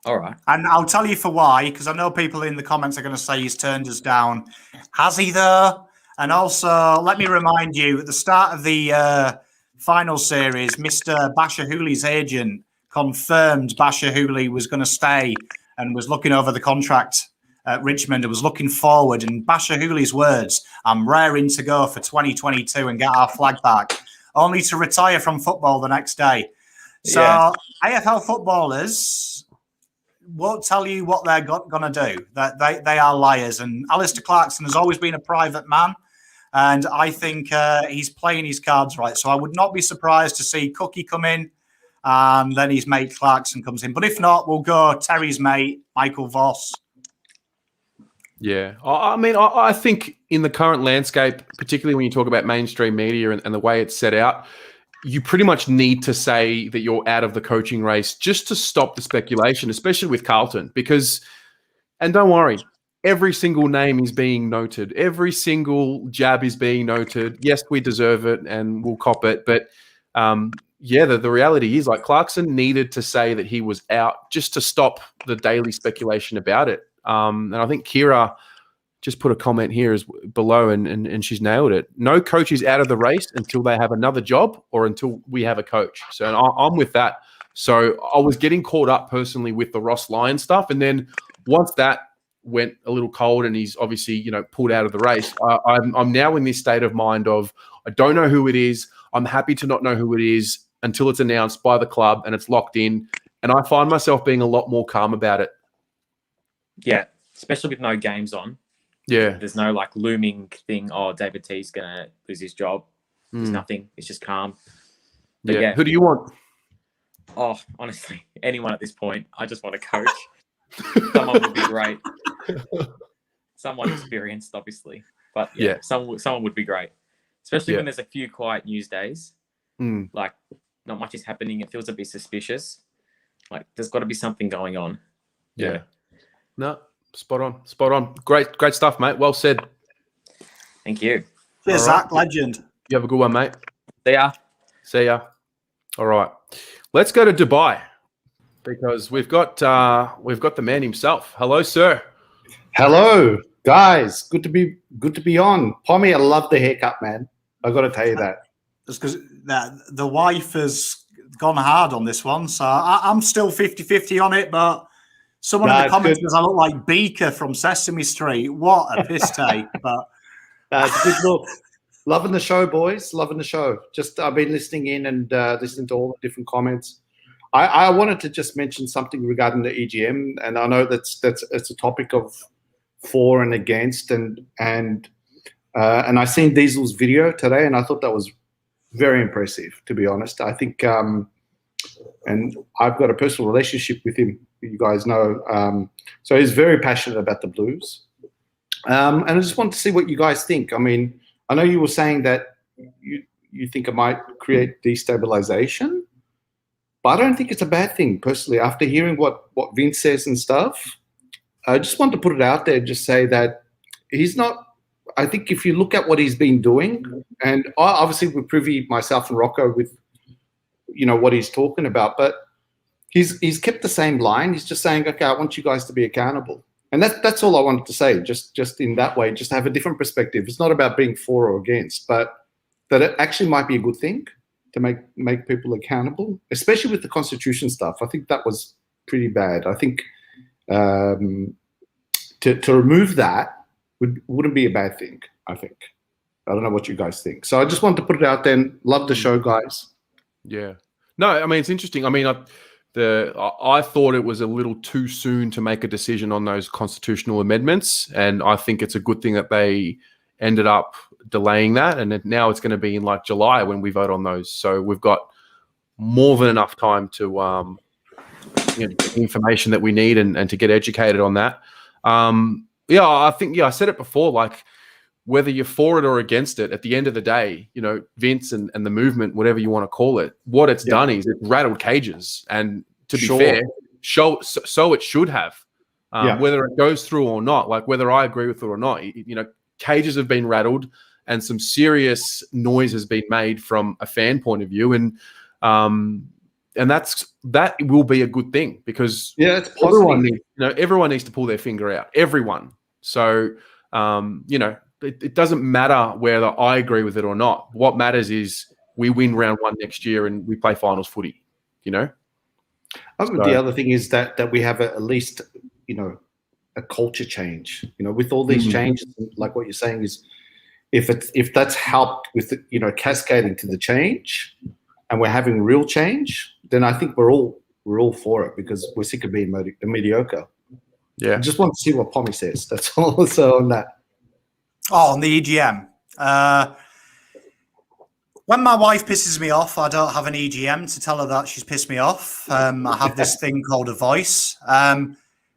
All right. And I'll tell you for why, because I know people in the comments are going to say he's turned us down. Has he, though? And also, let me remind you, at the start of the final series, Mr. Basher Hooley's agent confirmed Basher Hooley was going to stay and was looking over the contract at Richmond and was looking forward. And Basher Hooley's words, I'm raring to go for 2022 and get our flag back, only to retire from football the next day. So Yeah. AFL footballers won't tell you what they're going to do. They are liars. And Alistair Clarkson has always been a private man. And I think he's playing his cards right. So I would not be surprised to see Cookie come in and then his mate Clarkson comes in. But if not, we'll go Terry's mate, Michael Voss. Yeah. I mean, I think in the current landscape, particularly when you talk about mainstream media and the way it's set out, you pretty much need to say that you're out of the coaching race just to stop the speculation, especially with Carlton. Because, and don't worry, every single name is being noted. Every single jab is being noted. Yes, we deserve it and we'll cop it. But the reality is, like, Clarkson needed to say that he was out just to stop the daily speculation about it. And I think Kira just put a comment here as below and she's nailed it. No coach is out of the race until they have another job or until we have a coach. So I'm with that. So I was getting caught up personally with the Ross Lyon stuff. And then once that went a little cold and he's obviously, pulled out of the race, I'm now in this state of mind of, I don't know who it is. I'm happy to not know who it is until it's announced by the club and it's locked in. And I find myself being a lot more calm about it. Yeah, especially with no games on. Yeah. There's no like looming thing, oh, David T's going to lose his job. There's nothing. It's just calm. But yeah. Who do you want? Oh, honestly, anyone at this point. I just want a coach. Someone would be great. Someone experienced, obviously. But yeah. Someone would be great. Especially when there's a few quiet news days. Like, not much is happening. It feels a bit suspicious. Like, there's got to be something going on. Yeah. No, Spot on. Great stuff, mate. Well said. Thank you. Cheers, Zach. Legend. You have a good one, mate. See ya. All right. Let's go to Dubai because we've got the man himself. Hello, sir. Hello, guys. Good to be on. Pommy, I love the haircut, man. I got to tell you that. It's because the wife has gone hard on this one, so I'm still 50-50 on it, but someone in the comments says I look like Beaker from Sesame Street. What a piss take. But it's a good look. Loving the show, boys. Loving the show. Just I've been listening in and listening to all the different comments. I wanted to just mention something regarding the EGM, and I know it's a topic of for and against, and I seen Diesel's video today, and I thought that was very impressive, to be honest. I think, and I've got a personal relationship with him, you guys know. So he's very passionate about the Blues, and I just want to see what you guys think. I mean, I know you were saying that you think it might create destabilization, but I don't think it's a bad thing, personally. After hearing what Vince says and stuff, I just want to put it out there, just say that he's not. I think if you look at what he's been doing, and obviously we're privy, myself and Rocco, with what he's talking about, but he's kept the same line. He's just saying, okay, I want you guys to be accountable. And that's all I wanted to say, just in that way, just have a different perspective. It's not about being for or against, but that it actually might be a good thing to make people accountable, especially with the Constitution stuff. I think that was pretty bad. I think to remove that wouldn't be a bad thing, I think. I don't know what you guys think. So I just wanted to put it out there. Love the show, guys. Yeah. No, I mean, it's interesting. I mean, I thought it was a little too soon to make a decision on those constitutional amendments, and I think it's a good thing that they ended up delaying that, and now it's going to be in like July when we vote on those. So we've got more than enough time to get the information that we need and to get educated on that. I think I said it before, like whether you're for it or against it, at the end of the day, Vince and the movement, whatever you want to call it, what it's done is it's rattled cages. And to be fair, so it should have, whether it goes through or not, like whether I agree with it or not, cages have been rattled and some serious noise has been made from a fan point of view. And that will be a good thing because it's positive. Everyone needs to pull their finger out. Everyone. So, it doesn't matter whether I agree with it or not. What matters is we win round one next year and we play finals footy, I think the other thing is that we have at least, a culture change, with all these changes, like what you're saying is if that's helped with, cascading to the change and we're having real change, then I think we're all for it because we're sick of being mediocre. Yeah. I just want to see what Pommy says. That's all. So on that. Oh, on the EGM. When my wife pisses me off, I don't have an EGM to tell her that she's pissed me off. I have this thing called a voice.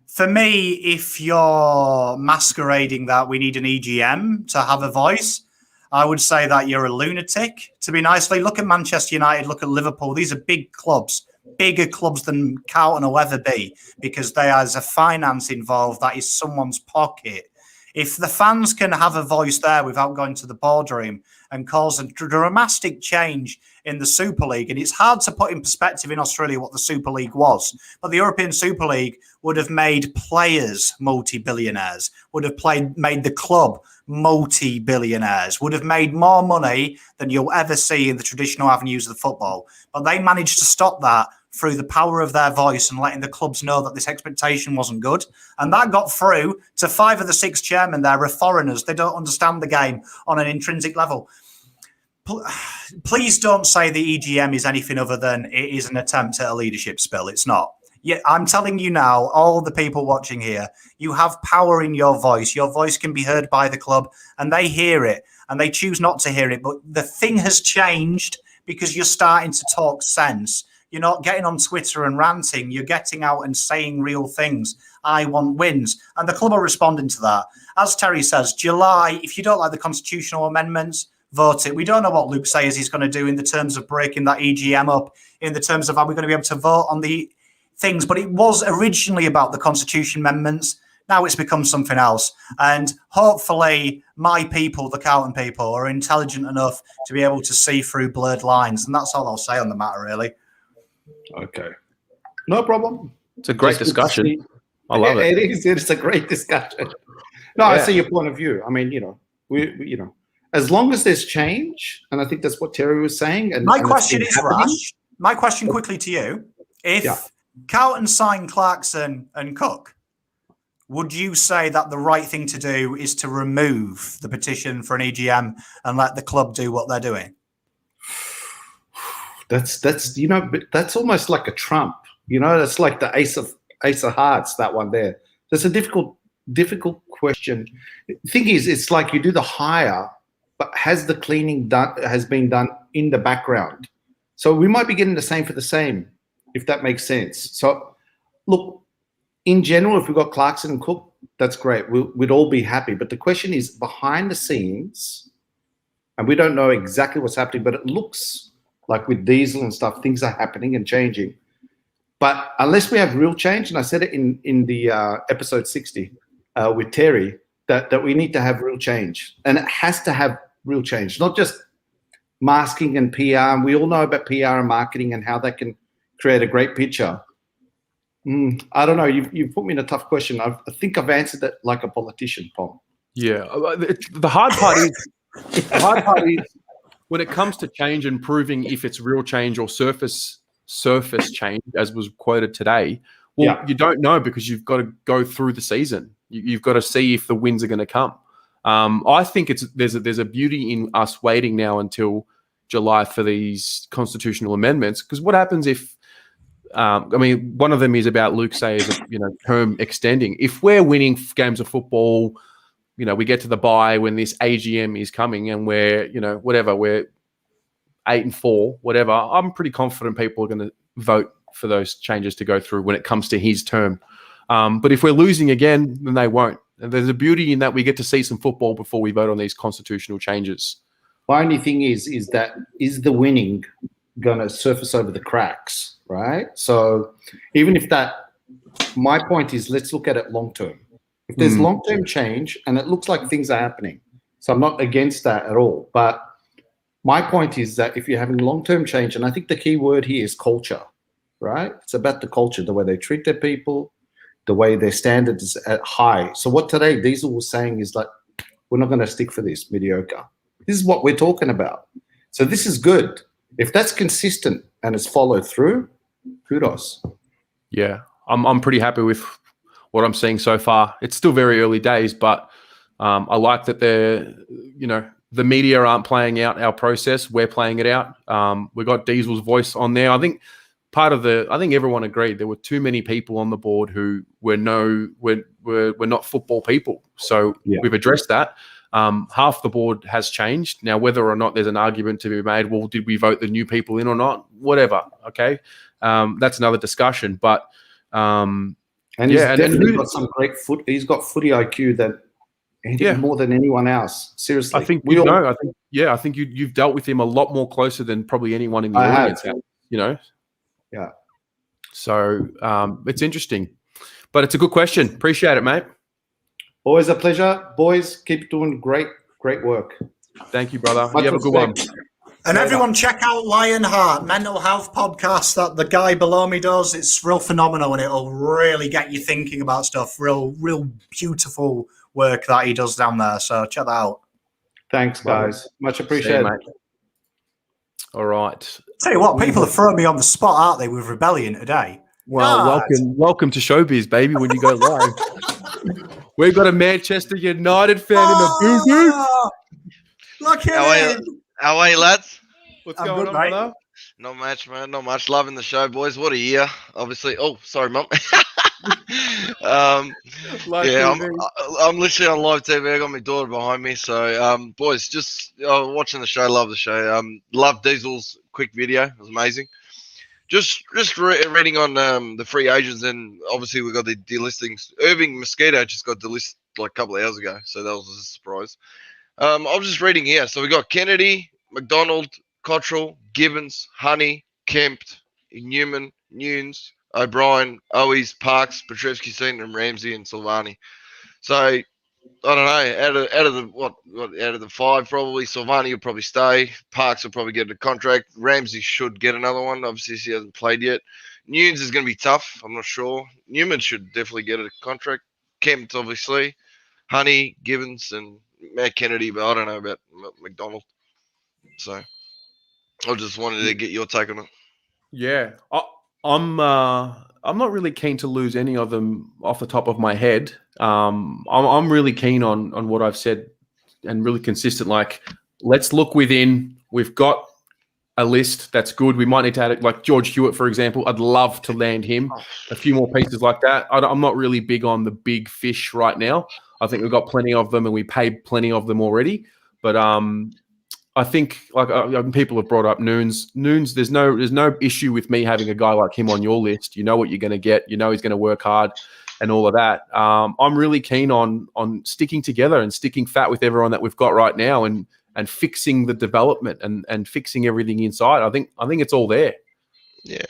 For me, if you're masquerading that we need an EGM to have a voice, I would say that you're a lunatic, to be nicely. Look at Manchester United, look at Liverpool. These are big clubs, bigger clubs than Carlton will ever be, because there's a finance involved that is someone's pocket. If the fans can have a voice there without going to the boardroom and cause a dramatic change in the Super League, and it's hard to put in perspective in Australia what the Super League was, but the European Super League would have made players multi-billionaires, would have made the club multi-billionaires, would have made more money than you'll ever see in the traditional avenues of football. But they managed to stop that through the power of their voice and letting the clubs know that this expectation wasn't good. And that got through to 5 of the 6 chairmen there are foreigners. They don't understand the game on an intrinsic level. Please don't say the EGM is anything other than it is an attempt at a leadership spill. It's not. Yeah, I'm telling you now, all the people watching here, you have power in your voice. Your voice can be heard by the club and they hear it and they choose not to hear it. But the thing has changed because you're starting to talk sense. You're not getting on Twitter and ranting. You're getting out and saying real things. I want wins. And the club are responding to that. As Terry says, July, if you don't like the constitutional amendments, vote it. We don't know what Luke says he's going to do in the terms of breaking that EGM up, in the terms of are we going to be able to vote on the things. But it was originally about the constitution amendments. Now it's become something else. And hopefully my people, the Carlton people, are intelligent enough to be able to see through blurred lines. And that's all I'll say on the matter, really. Okay. No problem. It's a great discussion. I love it. It is. It's a great discussion. No, I see your point of view. I mean, we as long as there's change, and I think that's what Terry was saying. And my question is, Rash, my question quickly to you. If Carlton signed Clarkson and Cook, would you say that the right thing to do is to remove the petition for an EGM and let the club do what they're doing? That's that's almost like a trump. That's like the ace of hearts, that one there. That's a difficult question. The thing is, it's like you do the hire, but has the cleaning been done in the background? So we might be getting the same for the same, if that makes sense. So look, in general, if we've got Clarkson and Cook, that's great. We'd all be happy. But the question is, behind the scenes, and we don't know exactly what's happening, but it looks like with Diesel and stuff, things are happening and changing. But unless we have real change, and I said it in the episode 60 with Terry, that we need to have real change. And it has to have real change, not just masking and PR. And we all know about PR and marketing and how that can create a great picture. I don't know. You've put me in a tough question. I think I've answered it like a politician, Paul. Yeah. The hard part is when it comes to change and proving if it's real change or surface change, as was quoted today. Well, you don't know because you've got to go through the season. You've got to see if the wins are going to come. I think there's a beauty in us waiting now until July for these constitutional amendments, because what happens if one of them is about Luke Sayers, term extending. If we're winning games of football, we get to the bye when this AGM is coming and we're 8-4, whatever. I'm pretty confident people are going to vote for those changes to go through when it comes to his term. But if we're losing again, then they won't. And there's a beauty in that we get to see some football before we vote on these constitutional changes. My only thing is the winning going to surface over the cracks, right? So even if my point is, let's look at it long term. If there's long-term change and it looks like things are happening, so I'm not against that at all. But my point is that if you're having long-term change, and I think the key word here is culture, right? It's about the culture, the way they treat their people, the way their standards is at high. So what today Diesel was saying is like, we're not going to stick for this mediocre. This is what we're talking about. So this is good. If that's consistent and it's followed through, kudos. Yeah, I'm pretty happy with what I'm seeing so far. It's still very early days, but I like that the media aren't playing out our process. We're playing it out. We got Diesel's voice on there. I think everyone agreed there were too many people on the board who were not football people. So we've addressed that. Half the board has changed. Now, whether or not there's an argument to be made, well, did we vote the new people in or not? Whatever. Okay. That's another discussion. But he's definitely got some great foot. He's got footy IQ that more than anyone else. Seriously, I think I think you've dealt with him a lot more closer than probably anyone in the audience. Yeah. So it's interesting, but it's a good question. Appreciate it, mate. Always a pleasure, boys. Keep doing great work. Thank you, brother. You have a good one. And everyone check out Lionheart, mental health podcast that the guy below me does. It's real phenomenal and it'll really get you thinking about stuff. Real beautiful work that he does down there. So check that out. Thanks, guys. Much appreciated. Mate. All right. Tell you what, people are throwing me on the spot, aren't they, with Rebellion today? Well, welcome to Showbiz, baby, when you go live. We've got a Manchester United fan in the boo-boo. Look at him. How are you, lads? What's going on, brother? Not much, man. Not much. Loving the show, boys. What a year. Obviously. Oh, sorry, Mum. I'm literally on live TV. I got my daughter behind me. So, boys, just watching the show. Love the show. Love Diesel's quick video. It was amazing. Just reading on the free agents, and obviously we got the delistings. Irving Mosquito just got delisted like a couple of hours ago, so that was a surprise. I was just reading here. So we got Kennedy, McDonald, Cottrell, Gibbons, Honey, Kempt, Newman, Nunes, O'Brien, Owies, Parks, Petrevsky, Seaton, and Ramsey and Silvani. So I don't know. Out of the five, probably Silvani will probably stay. Parks will probably get a contract. Ramsey should get another one. Obviously, he hasn't played yet. Nunes is going to be tough. I'm not sure. Newman should definitely get a contract. Kempt, obviously. Honey, Gibbons, and Matt Kennedy, but I don't know about McDonald. So I just wanted to get your take on it. Yeah, I'm not really keen to lose any of them off the top of my head. I'm really keen on what I've said and really consistent. Like, let's look within. We've got a list that's good. We might need to add it, like George Hewitt, for example. I'd love to land him. A few more pieces like that. I'm not really big on the big fish right now. I think we've got plenty of them and we paid plenty of them already. But I think, like people have brought up Nunes. There's no issue with me having a guy like him on your list. You know what you're going to get. You know he's going to work hard and all of that. I'm really keen on sticking together and sticking fat with everyone that we've got right now and fixing the development and fixing everything inside. I think it's all there. Yeah.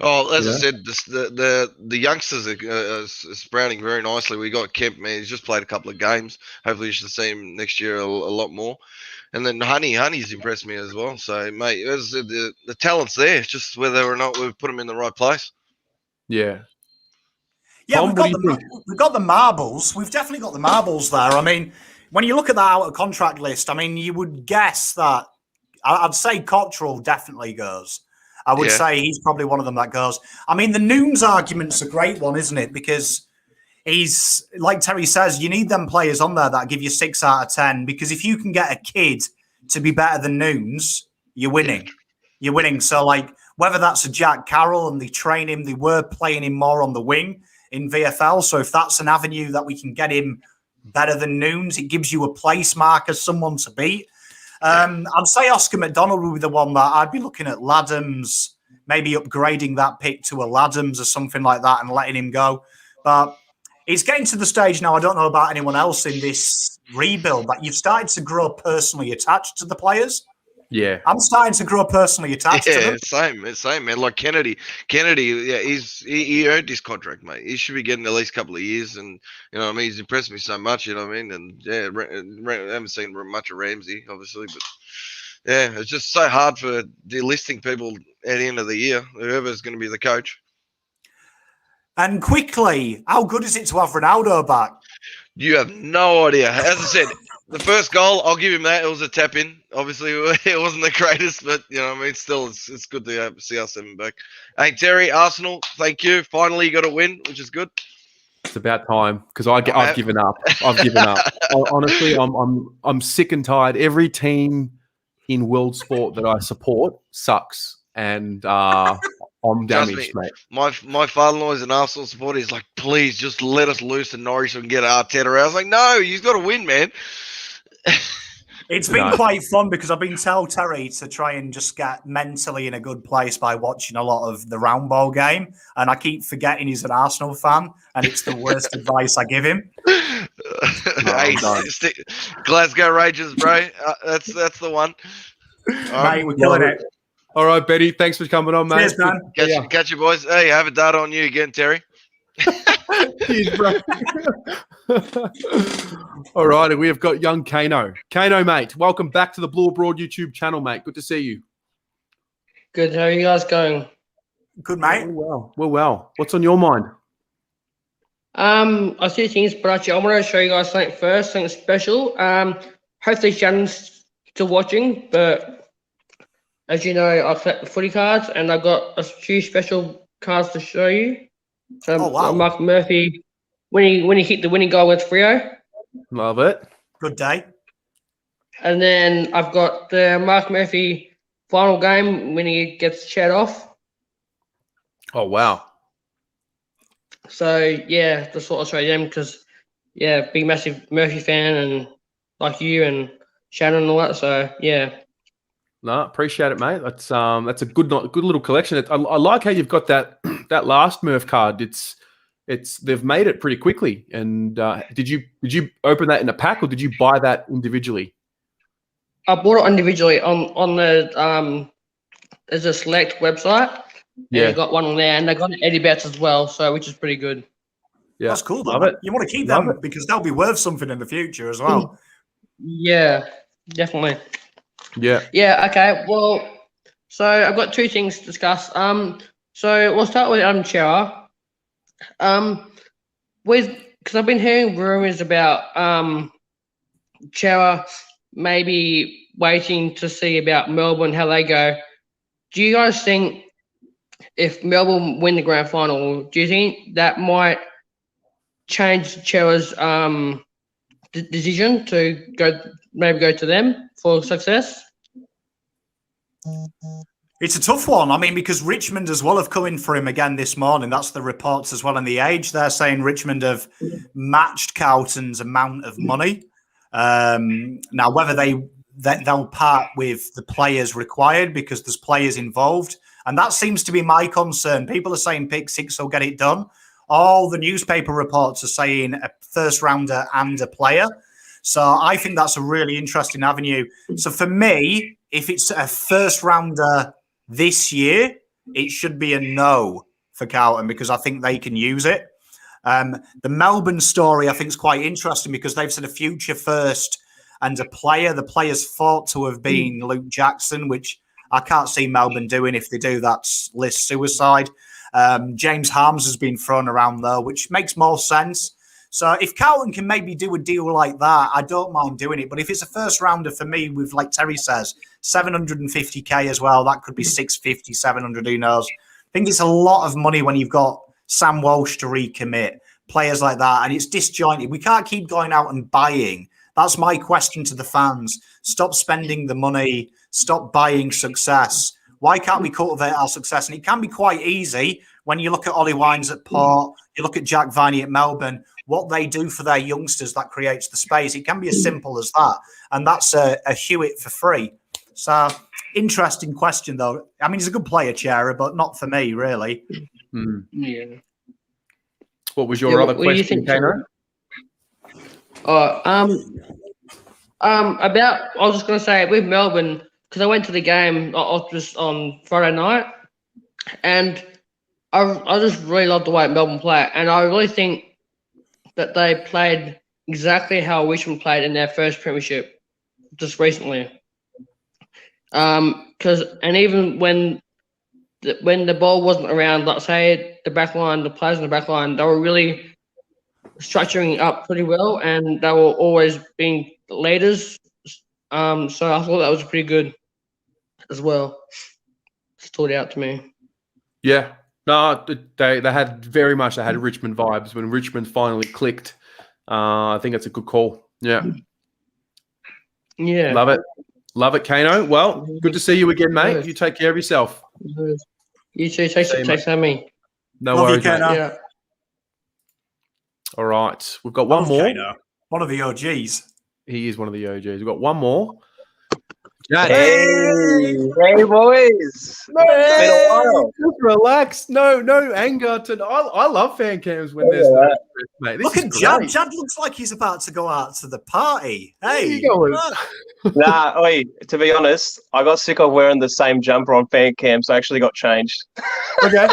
Oh, as I said, the youngsters are sprouting very nicely. We got Kemp, man. He's just played a couple of games. Hopefully, you should see him next year a lot more. And then Honey's impressed me as well. So, mate, as I said, the talent's there. It's just whether or not we've put him in the right place. Yeah. Yeah, Tom, we've got the marbles. We've definitely got the marbles there. I mean, when you look at that out of contract list, I mean, you would guess that I'd say Cottrell definitely goes. I would say he's probably one of them that goes. I mean, the Nunes argument's a great one, isn't it? Because he's, like Terry says, you need them players on there that give you 6 out of 10. Because if you can get a kid to be better than Nunes, you're winning. You're winning. So, like, whether that's a Jack Carroll and they train him, they were playing him more on the wing in VFL. So if that's an avenue that we can get him better than Nunes, it gives you a place marker, someone to beat. I'd say Oscar McDonald would be the one that I'd be looking at Laddams, maybe upgrading that pick to a Laddams or something like that and letting him go. But it's getting to the stage now, I don't know about anyone else in this rebuild, but you've started to grow personally attached to the players. Yeah, I'm starting to grow personally attached to them. Same, man. Like Kennedy, yeah, he earned his contract, mate. He should be getting at least a couple of years, and you know what I mean. He's impressed me so much, you know what I mean. And yeah, I haven't seen much of Ramsey, obviously, but yeah, it's just so hard for delisting people at the end of the year. Whoever's going to be the coach. And quickly, how good is it to have Ronaldo back? You have no idea. As I said, the first goal, I'll give him that. It was a tap in. Obviously, it wasn't the greatest, but you know what I mean. Still, it's good to see us having back. Hey, Terry, Arsenal, thank you. Finally, you got a win, which is good. It's about time because I've given up. I've given up. Honestly, I'm sick and tired. Every team in world sport that I support sucks, and I'm damaged, mate. My father-in-law is an Arsenal supporter. He's like, please just let us loose to Norwich and get Arteta out. I was like, no, you've got to win, man. It's been quite fun because I've been telling Terry to try and just get mentally in a good place by watching a lot of the round ball game. And I keep forgetting he's an Arsenal fan, and it's the worst advice I give him. Hey, Glasgow Rangers, bro. That's the one. Mate, we're killing it. All right, Betty. Thanks for coming on, mate. Cheers, man. Catch you, boys. Hey, have a data on you again, Terry. Cheers, bro. All right, and we have got young Kano. Kano, mate, welcome back to the Blue Abroad YouTube channel, mate. Good to see you. Good. How are you guys going? Good, mate. We're well. What's on your mind? I see things, but actually, I want to show you guys something first, something special. Hopefully, Shannon's still watching, but as you know, I've collected the footy cards, and I've got a few special cards to show you. So, wow. Mark Murphy, when he hit the winning goal with Freo. Love it. Good day. And then I've got the Mark Murphy final game when he gets chat off. Oh, wow. So, yeah, just thought I'd show them because, yeah, big, massive Murphy fan and like you and Shannon and all that. So, yeah. No, appreciate it, mate. That's a good little collection. I like how you've got that that last Murph card. They've made it pretty quickly. And did you open that in a pack or did you buy that individually? I bought it individually on the there's a select website, Yeah. they got one on there, and they got Eddie Betts as well, so which is pretty good. Yeah, that's cool. Though, love man. it. You want to keep Love them it. because they'll be worth something in the future as well. Yeah, definitely. Yeah. Yeah. Okay. Well, so I've got two things to discuss. So we'll start with Adam Chera. Because I've been hearing rumors about Chera maybe waiting to see about Melbourne, how they go. Do you guys think if Melbourne win the grand final, do you think that might change Chera's decision to go to them for success? It's a tough one. I mean, because Richmond as well have come in for him again this morning. That's the reports as well in the Age. They're saying Richmond have matched Carlton's amount of money. Now, whether they'll part with the players required because there's players involved. And that seems to be my concern. People are saying pick six will get it done. All the newspaper reports are saying a first rounder and a player. So I think that's a really interesting avenue. So for me, if it's a first rounder this year, it should be a no for Carlton because I think they can use it. The Melbourne story I think is quite interesting because they've said a future first and a player. The player's thought to have been Luke Jackson, which I can't see Melbourne doing. If they do, that's list suicide. James Harms has been thrown around though, which makes more sense. So if Carlton can maybe do a deal like that, I don't mind doing it. But if it's a first rounder for me, with like Terry says, 750k as well, that could be 650, 700, who knows? I think it's a lot of money when you've got Sam Walsh to recommit, players like that, and it's disjointed. We can't keep going out and buying. That's my question to the fans. Stop spending the money. Stop buying success. Why can't we cultivate our success? And it can be quite easy when you look at Ollie Wines at Port, you look at Jack Viney at Melbourne, what they do for their youngsters that creates the space. It can be as simple as that. And that's a Hewitt for free. So, interesting question, though. I mean, he's a good player, Chera, but not for me, really. Yeah. What was your other question, Kano? I was just going to say, with Melbourne, because I went to the game just on Friday night, and I just really loved the way Melbourne play, and I really think that they played exactly how Richmond played in their first premiership just recently. And even when the ball wasn't around, let's say the back line, the players in the back line, they were really structuring up pretty well, and they were always being leaders. So I thought that was pretty good as well. Stood out to me. Yeah. No, they had very much, they had Richmond vibes when Richmond finally clicked. I think it's a good call. Yeah. Yeah. Love it. Love it, Kano. Well, good to see you again, mate. You take care of yourself. You too. Take care, me. No Love worries, you, mate. Kano. Yeah. All right. We've got one Love more. Kano. One of the OGs. He is one of the OGs. We've got one more. Jad. Hey boys. No, It's been a while. just relax. No anger. I love fan cams when there's no stress, mate. This Look is at Jad. great. Jad looks like he's about to go out to the party. Hey, There you go. Nah, oi, to be honest, I got sick of wearing the same jumper on fan cam, so I actually got changed. Okay.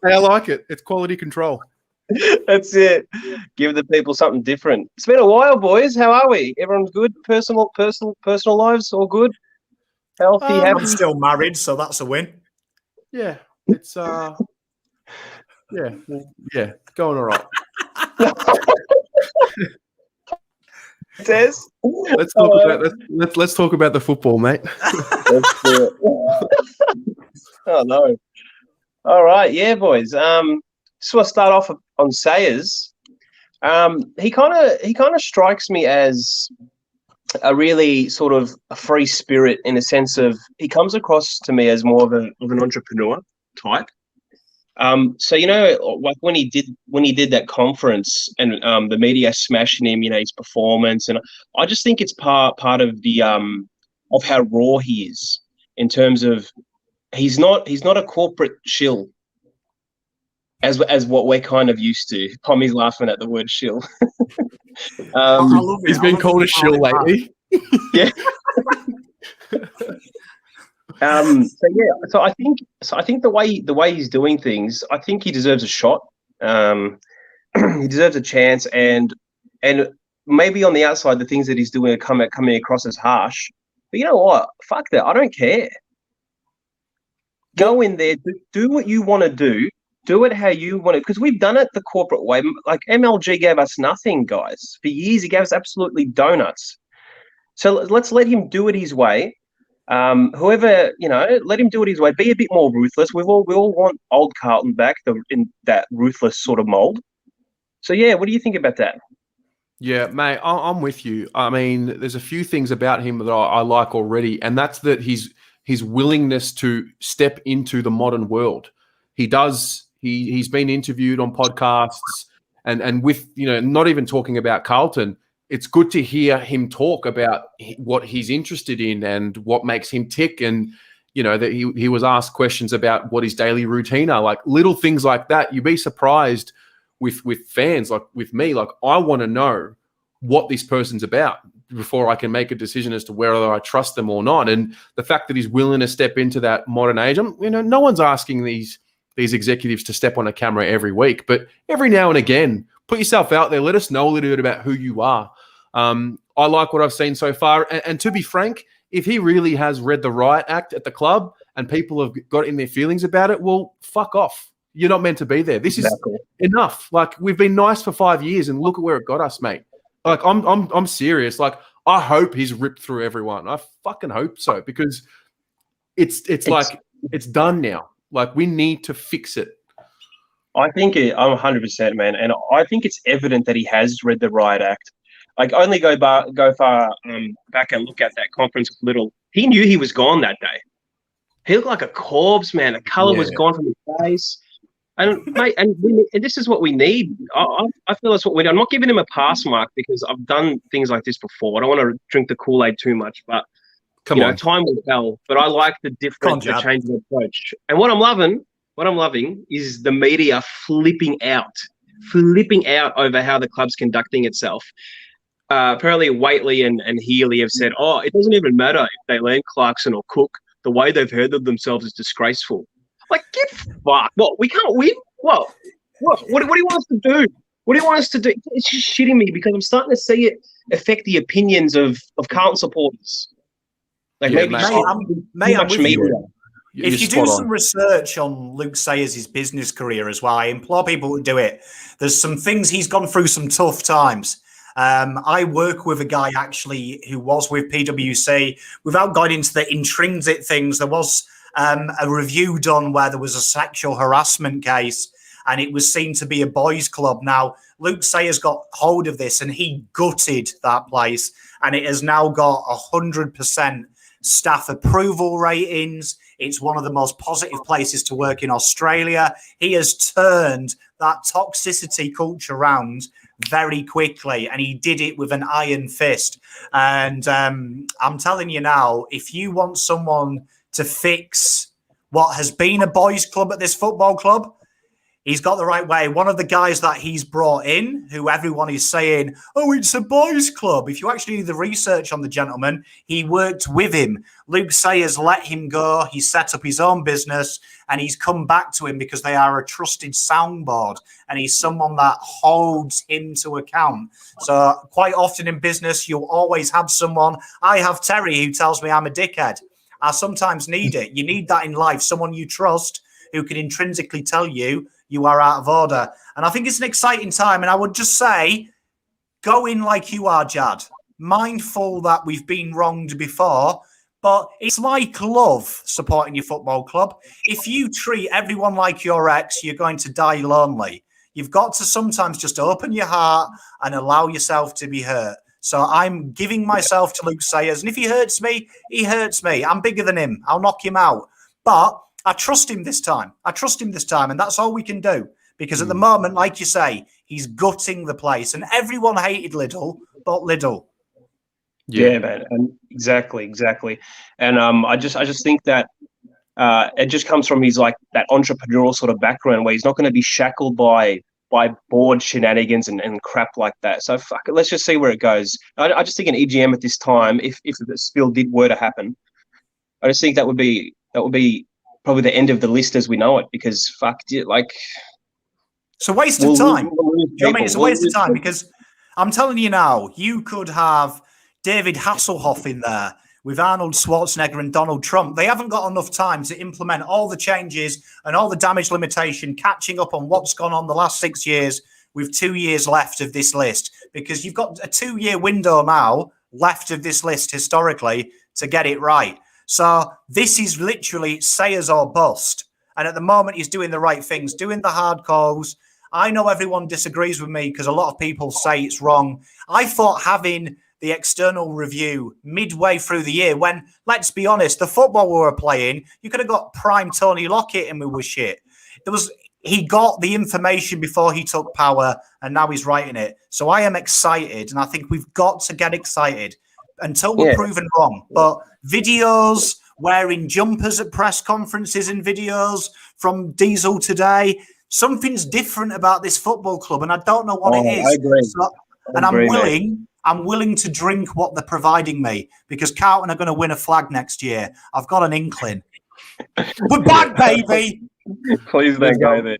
Hey, I like it. It's quality control. That's it. Give the people something different. It's been a while, boys. How are we? Everyone's good? Personal lives all good? Healthy, happy? I'm still married, so that's a win. Yeah. It's yeah, going all right. Tez? Let's talk about the football, mate. Let's do it. Oh no. All right, yeah, boys. Just want to start off on Sayers. He kind of strikes me as a really sort of a free spirit in a sense of he comes across to me as more of an entrepreneur type. So like when he did that conference and the media smashing him, his performance, and I just think it's part of the of how raw he is in terms of he's not a corporate shill as what we're kind of used to. Tommy's laughing at the word shill. He's been called a shill lately. Yeah. So I think the way he's doing things, I think he deserves a shot. He deserves a chance, and maybe on the outside the things that he's doing are coming across as harsh. But you know what? Fuck that. I don't care. Go in there, do what you want to do it how you want it, because we've done it the corporate way. Like MLG gave us nothing, guys. For years, he gave us absolutely donuts. So let's let him do it his way. Whoever, let him do it his way. Be a bit more ruthless. We all want old Carlton back in that ruthless sort of mold. So yeah, what do you think about that? Yeah, mate, I'm with you. I mean, there's a few things about him that I like already, and that's that his willingness to step into the modern world. He's been interviewed on podcasts and with, not even talking about Carlton, it's good to hear him talk about what he's interested in and what makes him tick. And, that he was asked questions about what his daily routine are, like little things like that. You'd be surprised with fans, like with me, like I want to know what this person's about before I can make a decision as to whether I trust them or not. And the fact that he's willing to step into that modern age, no one's asking these executives to step on a camera every week, but every now and again, put yourself out there. Let us know a little bit about who you are. I like what I've seen so far. And to be frank, if he really has read the riot act at the club and people have got in their feelings about it, well, fuck off. You're not meant to be there. This is enough. Like, we've been nice for 5 years and look at where it got us, mate. Like, I'm serious. Like, I hope he's ripped through everyone. I fucking hope so, because it's like it's done now. Like, we need to fix it. I'm 100%, man, and I think it's evident that he has read the riot act. Like, only go far back and look at that conference with Liddle. He knew he was gone that day. He looked like a corpse, man. The color was gone from his face. And mate, and this is what we need. I feel that's what we need. I'm not giving him a pass mark because I've done things like this before. I don't want to drink the Kool-Aid too much, but time will tell. But I like the change of approach. And what I'm loving is the media flipping out over how the club's conducting itself. Apparently, Waitley and Healy have said, it doesn't even matter if they land Clarkson or Cook. The way they've handled themselves is disgraceful. Like, get fucked. What? We can't win? What do you want us to do? What do you want us to do? It's just shitting me because I'm starting to see it affect the opinions of Carlton supporters. Like, maybe I'm with you. If you do some research on Luke Sayers' business career as well, I implore people to do it. There's some things he's gone through some tough times. I work with a guy actually who was with PwC. Without going into the intrinsic things, there was a review done where there was a sexual harassment case and it was seen to be a boys' club. Now, Luke Sayers got hold of this and he gutted that place, and it has now got 100% staff approval ratings. It's one of the most positive places to work in Australia. He has turned that toxicity culture around very quickly, and he did it with an iron fist. And I'm telling you now, if you want someone to fix what has been a boys' club at this football club, he's got the right way. One of the guys that he's brought in, who everyone is saying, it's a boys' club. If you actually do the research on the gentleman, he worked with him. Luke Sayers let him go. He set up his own business, and he's come back to him because they are a trusted soundboard, and he's someone that holds him to account. So quite often in business, you'll always have someone. I have Terry who tells me I'm a dickhead. I sometimes need it. You need that in life, someone you trust who can intrinsically tell you you are out of order. And I think it's an exciting time. And I would just say, go in like you are, Jad. Mindful that we've been wronged before, but it's like love supporting your football club. If you treat everyone like your ex, you're going to die lonely. You've got to sometimes just open your heart and allow yourself to be hurt. So I'm giving myself to Luke Sayers. And if he hurts me, he hurts me. I'm bigger than him. I'll knock him out. But I trust him this time. And that's all we can do. Because at the moment, like you say, he's gutting the place. And everyone hated Liddle, but Liddle. Yeah, man. And exactly. And I just think that it just comes from his like that entrepreneurial sort of background where he's not going to be shackled by board shenanigans and crap like that. So fuck it, let's just see where it goes. I just think an EGM at this time, if the spill were to happen, I just think that would be probably the end of the list as we know it, because fuck, like it's a waste of time. Do you know what I mean? It's a waste of time because I'm telling you now, you could have David Hasselhoff in there with Arnold Schwarzenegger and Donald Trump. They haven't got enough time to implement all the changes and all the damage limitation, catching up on what's gone on the last 6 years with 2 years left of this list, because you've got a 2-year window now left of this list historically to get it right. So this is literally Sayers or bust. And at the moment, he's doing the right things, doing the hard calls. I know everyone disagrees with me because a lot of people say it's wrong. I thought having the external review midway through the year, when, let's be honest, the football we were playing, you could have got prime Tony Lockett and we were shit. He got the information before he took power, and now he's writing it. So I am excited, and I think we've got to get excited until we're proven wrong. But videos, wearing jumpers at press conferences and videos from Diesel today, something's different about this football club, and I don't know what it is. I agree. So, and I'm willing to drink what they're providing me, because Carlton are going to win a flag next year. I've got an inkling. We're back, baby. Please don't go there.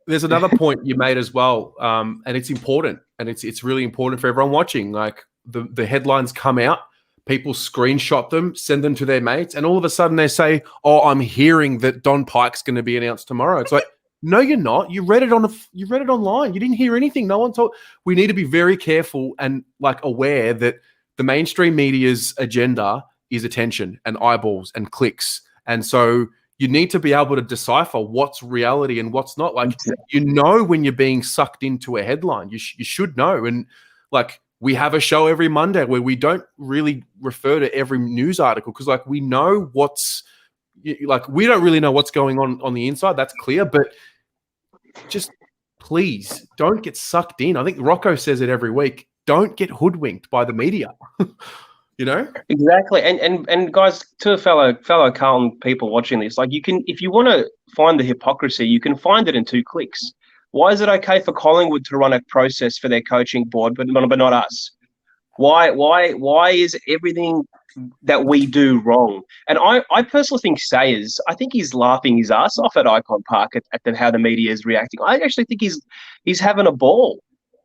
There's another point you made as well, and it's important, and it's really important for everyone watching. Like the headlines come out, people screenshot them, send them to their mates, and all of a sudden they say, "Oh, I'm hearing that Don Pike's going to be announced tomorrow." It's like, no, you're not. You read it online. You didn't hear anything. No one told. We need to be very careful and aware that the mainstream media's agenda is attention and eyeballs and clicks, and so you need to be able to decipher what's reality and what's not. Like, when you're being sucked into a headline, you should know. And we have a show every Monday where we don't really refer to every news article because we know we don't really know what's going on the inside. That's clear, but just please don't get sucked in. I think Rocco says it every week. Don't get hoodwinked by the media. Exactly. And guys, to fellow Carlton people watching this, if you want to find the hypocrisy, you can find it in 2 clicks. Why is it okay for Collingwood to run a process for their coaching board, but not us? Why is everything that we do wrong? And I personally think Sayers, I think he's laughing his ass off at Icon Park at how the media is reacting. I actually think he's having a ball,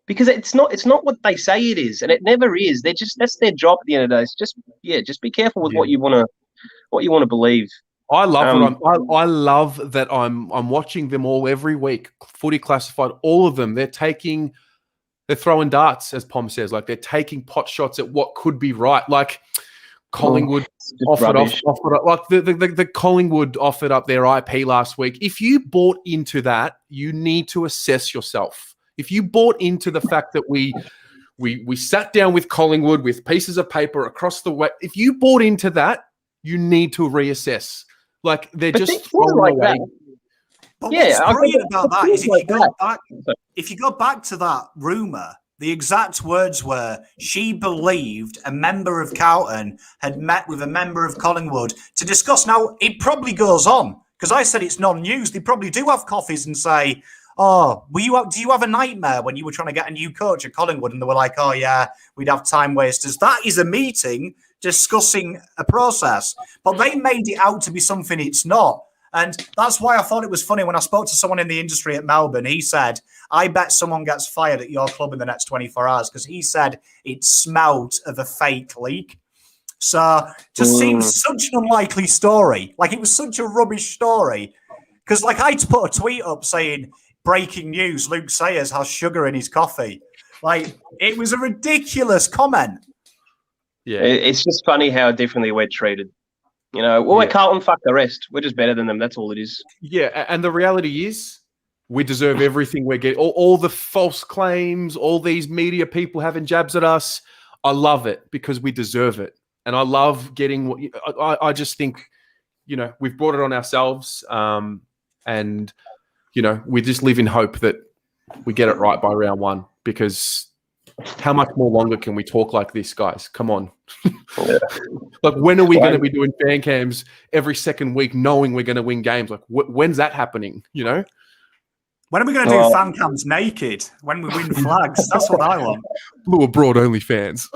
because it's not what they say it is, and it never is. That's their job at the end of the day. Just be careful with what you want to believe. I love I love that I'm watching them all every week. Footy Classified, all of them. They're throwing darts, as Pom says. They're taking pot shots at what could be right. Collingwood offered the Collingwood offered up their IP last week. If you bought into that, you need to assess yourself. If you bought into the fact that we sat down with Collingwood with pieces of paper across the way, if you bought into that, you need to reassess. They're just throwing away. That. But what's brilliant about that is if you go back to that rumour, the exact words were, she believed a member of Carlton had met with a member of Collingwood to discuss. Now, it probably goes on, because I said it's non-news. They probably do have coffees and say, "Oh, do you have a nightmare when you were trying to get a new coach at Collingwood?" And they were like, "Oh, yeah, we'd have time wasters." That is a meeting discussing a process. But they made it out to be something it's not. And that's why I thought it was funny when I spoke to someone in the industry at Melbourne. He said, "I bet someone gets fired at your club in the next 24 hours," because he said it smelled of a fake leak. So just seems such an unlikely story. It was such a rubbish story. Because I put a tweet up saying, "Breaking news, Luke Sayers has sugar in his coffee." It was a ridiculous comment. Yeah, it's just funny how differently we're treated. We're Carlton, fuck the rest. We're just better than them. That's all it is. Yeah, and the reality is we deserve everything we're getting. All the false claims, all these media people having jabs at us. I love it because we deserve it. And I love getting what I just think, we've brought it on ourselves. And we just live in hope that we get it right by round 1, because how much more longer can we talk like this, guys? Come on. When are we going to be doing fan cams every second week knowing we're going to win games? When's that happening, When are we going to do fan cams naked? When we win flags? That's what I want. Blue abroad only fans.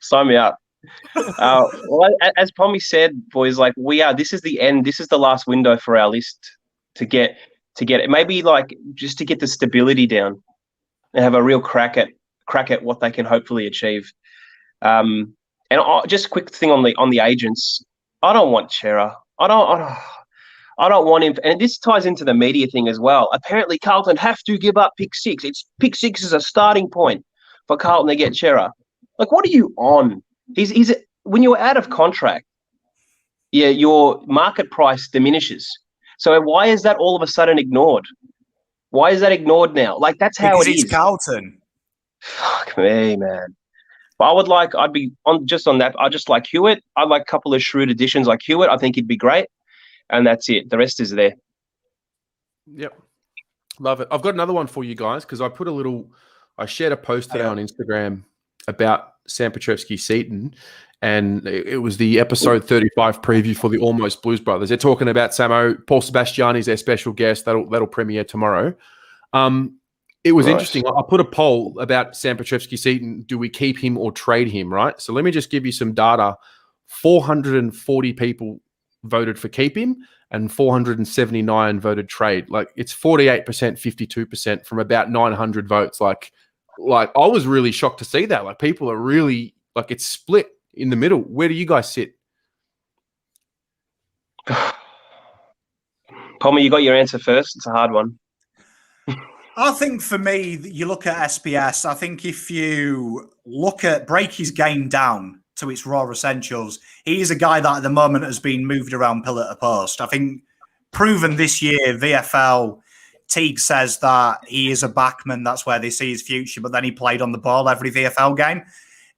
Sign me up. Well, as Pommy said, boys, like this is the end. This is the last window for our list to get it. Maybe like just to get the stability down and have a real crack at what they can hopefully achieve. And just a quick thing on the agents. I don't want Chera. I don't want him. And this ties into the media thing as well. Apparently, Carlton have to give up pick 6. Pick 6 is a starting point for Carlton to get Chera. Like, what are you on? He's when you're out of contract, yeah, your market price diminishes. So why is that all of a sudden ignored? Why is that ignored now? Like, that's how because it it's is. Carlton. Fuck me, man. But I'd be on that. I just like Hewitt. I'd like a couple of shrewd additions like Hewitt. I think he'd be great. And that's it. The rest is there. Yep. Love it. I've got another one for you guys because I shared a post today on Instagram about Sam Petrevski-Seton, and it was the episode 35 preview for the Almost Blues Brothers. They're talking about Samo. Paul Sebastiani's their special guest. That'll premiere tomorrow. It was interesting. I put a poll about Sam Petrevski-Seton. Do we keep him or trade him, right? So let me just give you some data. 440 people voted for keep him and 479 voted trade. Like, it's 48%, 52% from about 900 votes. Like I was really shocked to see that. Like, people are really, like, it's split in the middle. Where do you guys sit? Pommy, you got your answer first. It's a hard one. I think for me, you look at SPS, I think if you break his game down to its raw essentials, he is a guy that at the moment has been moved around pillar to post. I think proven this year, VFL, Teague says that he is a backman. That's where they see his future, but then he played on the ball every VFL game.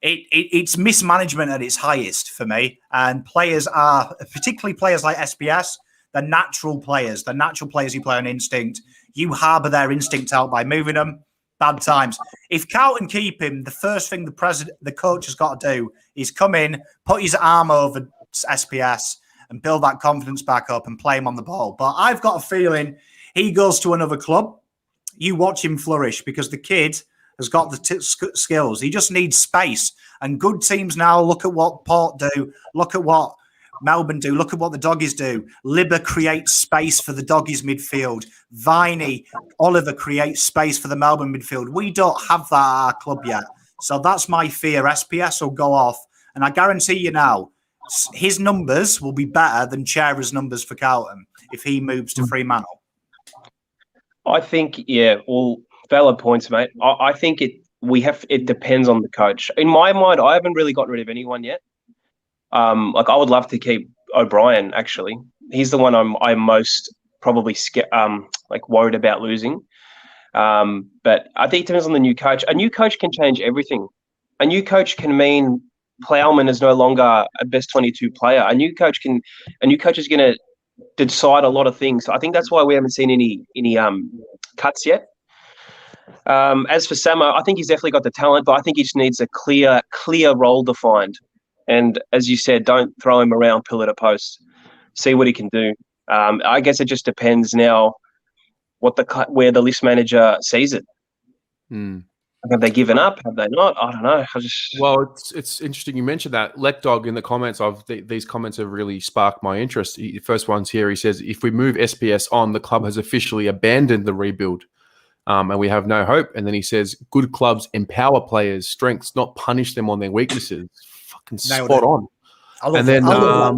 It's mismanagement at its highest for me. And players are, particularly players like SPS, they're natural players. They're natural players who play on instinct. You harbour their instinct out by moving them. Bad times. If Carlton keep him, the first thing the coach has got to do is come in, put his arm over SPS and build that confidence back up and play him on the ball. But I've got a feeling he goes to another club. You watch him flourish because the kid has got the skills. He just needs space. And good teams now, look at what Port do. Look at what Melbourne do. Look at what the Doggies do. Libba creates space for the Doggies midfield. Viney, Oliver creates space for the Melbourne midfield. We don't have that at our club yet. So that's my fear. SPS will go off. And I guarantee you now, his numbers will be better than Chera's numbers for Carlton if he moves to Fremantle. I think, all valid points, mate. I think it depends on the coach. In my mind, I haven't really gotten rid of anyone yet. Like, I would love to keep O'Brien. Actually, he's the one I'm most probably worried about losing. But I think it depends on the new coach. A new coach can change everything. A new coach can mean Plowman is no longer a best 22 player. A new coach is going to decide a lot of things. I think that's why we haven't seen any cuts yet. As for Samo, I think he's definitely got the talent, but I think he just needs a clear role defined. And as you said, don't throw him around pillar to post. See what he can do. I guess it just depends now where the list manager sees it. Have they given up? Have they not? I don't know. Well, it's interesting you mentioned that. Lekdog in the comments these comments have really sparked my interest. The first one's here. He says, if we move SPS on, the club has officially abandoned the rebuild. And we have no hope. And then he says, good clubs empower players' strengths, not punish them on their weaknesses. Fucking spot on. And then, I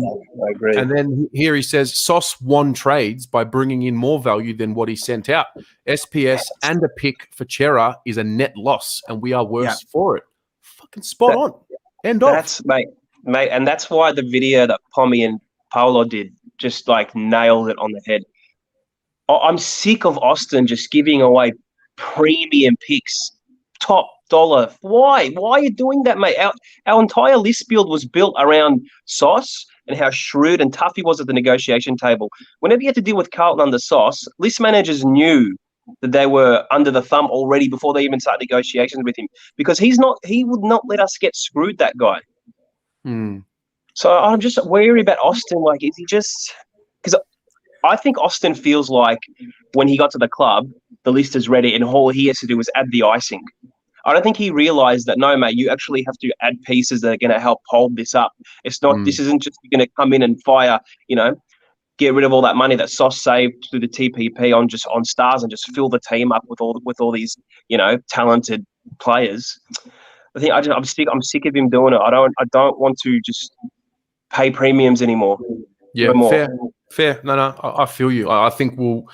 agree. And then here he says, Sauce won trades by bringing in more value than what he sent out. SPS and a pick for Chera is a net loss, and we are worse for it. Fucking spot on. End off. Mate, and that's why the video that Pommy and Paolo did just nailed it on the head. I'm sick of Austin just giving away premium picks, top dollar. Why? Why are you doing that, mate? Our entire list build was built around Sauce and how shrewd and tough he was at the negotiation table. Whenever you had to deal with Carlton under Sauce, list managers knew that they were under the thumb already before they even started negotiations with him, because he would not let us get screwed, that guy. So I'm just wary about Austin. Is he just... Because I think Austin feels like when he got to the club, the list is ready and all he has to do is add the icing. I don't think he realised that, no, mate, you actually have to add pieces that are going to help hold this up. It's not, this isn't just going to come in and fire, get rid of all that money that Sauce saved through the TPP on stars and just fill the team up with all these, talented players. I think I'm sick of him doing it. I don't want to just pay premiums anymore. Yeah, no more. fair. No, I feel you. I think we'll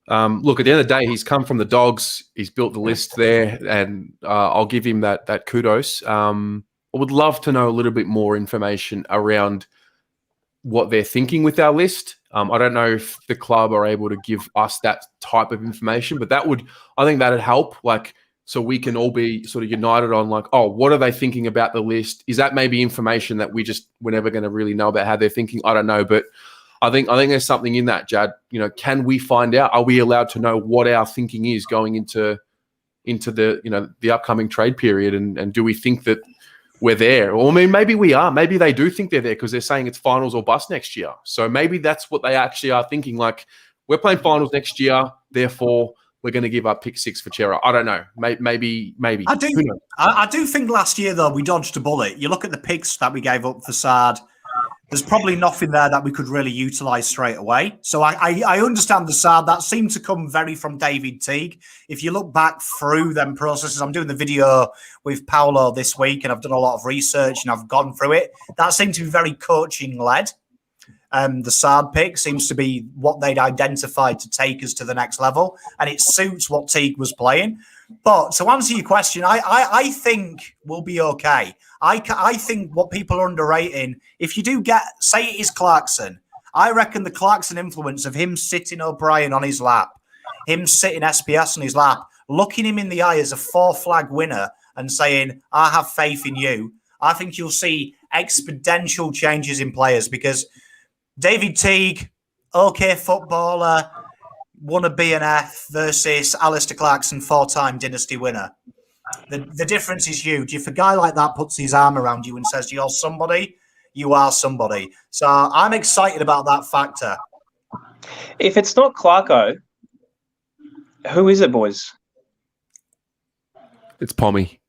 look, at the end of the day, he's come from the Dogs. He's built the list there, and I'll give him that kudos. I would love to know a little bit more information around what they're thinking with our list. I don't know if the club are able to give us that type of information, but I think that'd help. So we can all be sort of united on what are they thinking about the list? Is that maybe information that we're never going to really know about how they're thinking? I don't know, but I think there's something in that, Jad. Can we find out? Are we allowed to know what our thinking is going into the upcoming trade period? And do we think that we're there? Or maybe we are. Maybe they do think they're there because they're saying it's finals or bust next year. So maybe that's what they actually are thinking. We're playing finals next year, therefore we're going to give up pick 6 for Chera. I don't know. Maybe. I do think last year, though, we dodged a bullet. You look at the picks that we gave up for Saad. There's probably nothing there that we could really utilise straight away. So I understand the Saad. That seemed to come very from David Teague. If you look back through them processes, I'm doing the video with Paolo this week, and I've done a lot of research, and I've gone through it. That seemed to be very coaching-led. The Saad pick seems to be what they'd identified to take us to the next level, and it suits what Teague was playing. But to answer your question, I think we'll be okay. I think what people are underrating, if you do say it is Clarkson, I reckon the Clarkson influence of him sitting O'Brien on his lap, him sitting SPS on his lap, looking him in the eye as a 4-flag winner and saying, I have faith in you, I think you'll see exponential changes in players because David Teague, okay footballer, won a BNF versus Alistair Clarkson, 4-time Dynasty winner. The difference is huge. If a guy like that puts his arm around you and says, you're somebody, you are somebody. So I'm excited about that factor. If it's not Clarko, who is it, boys? It's Pommy.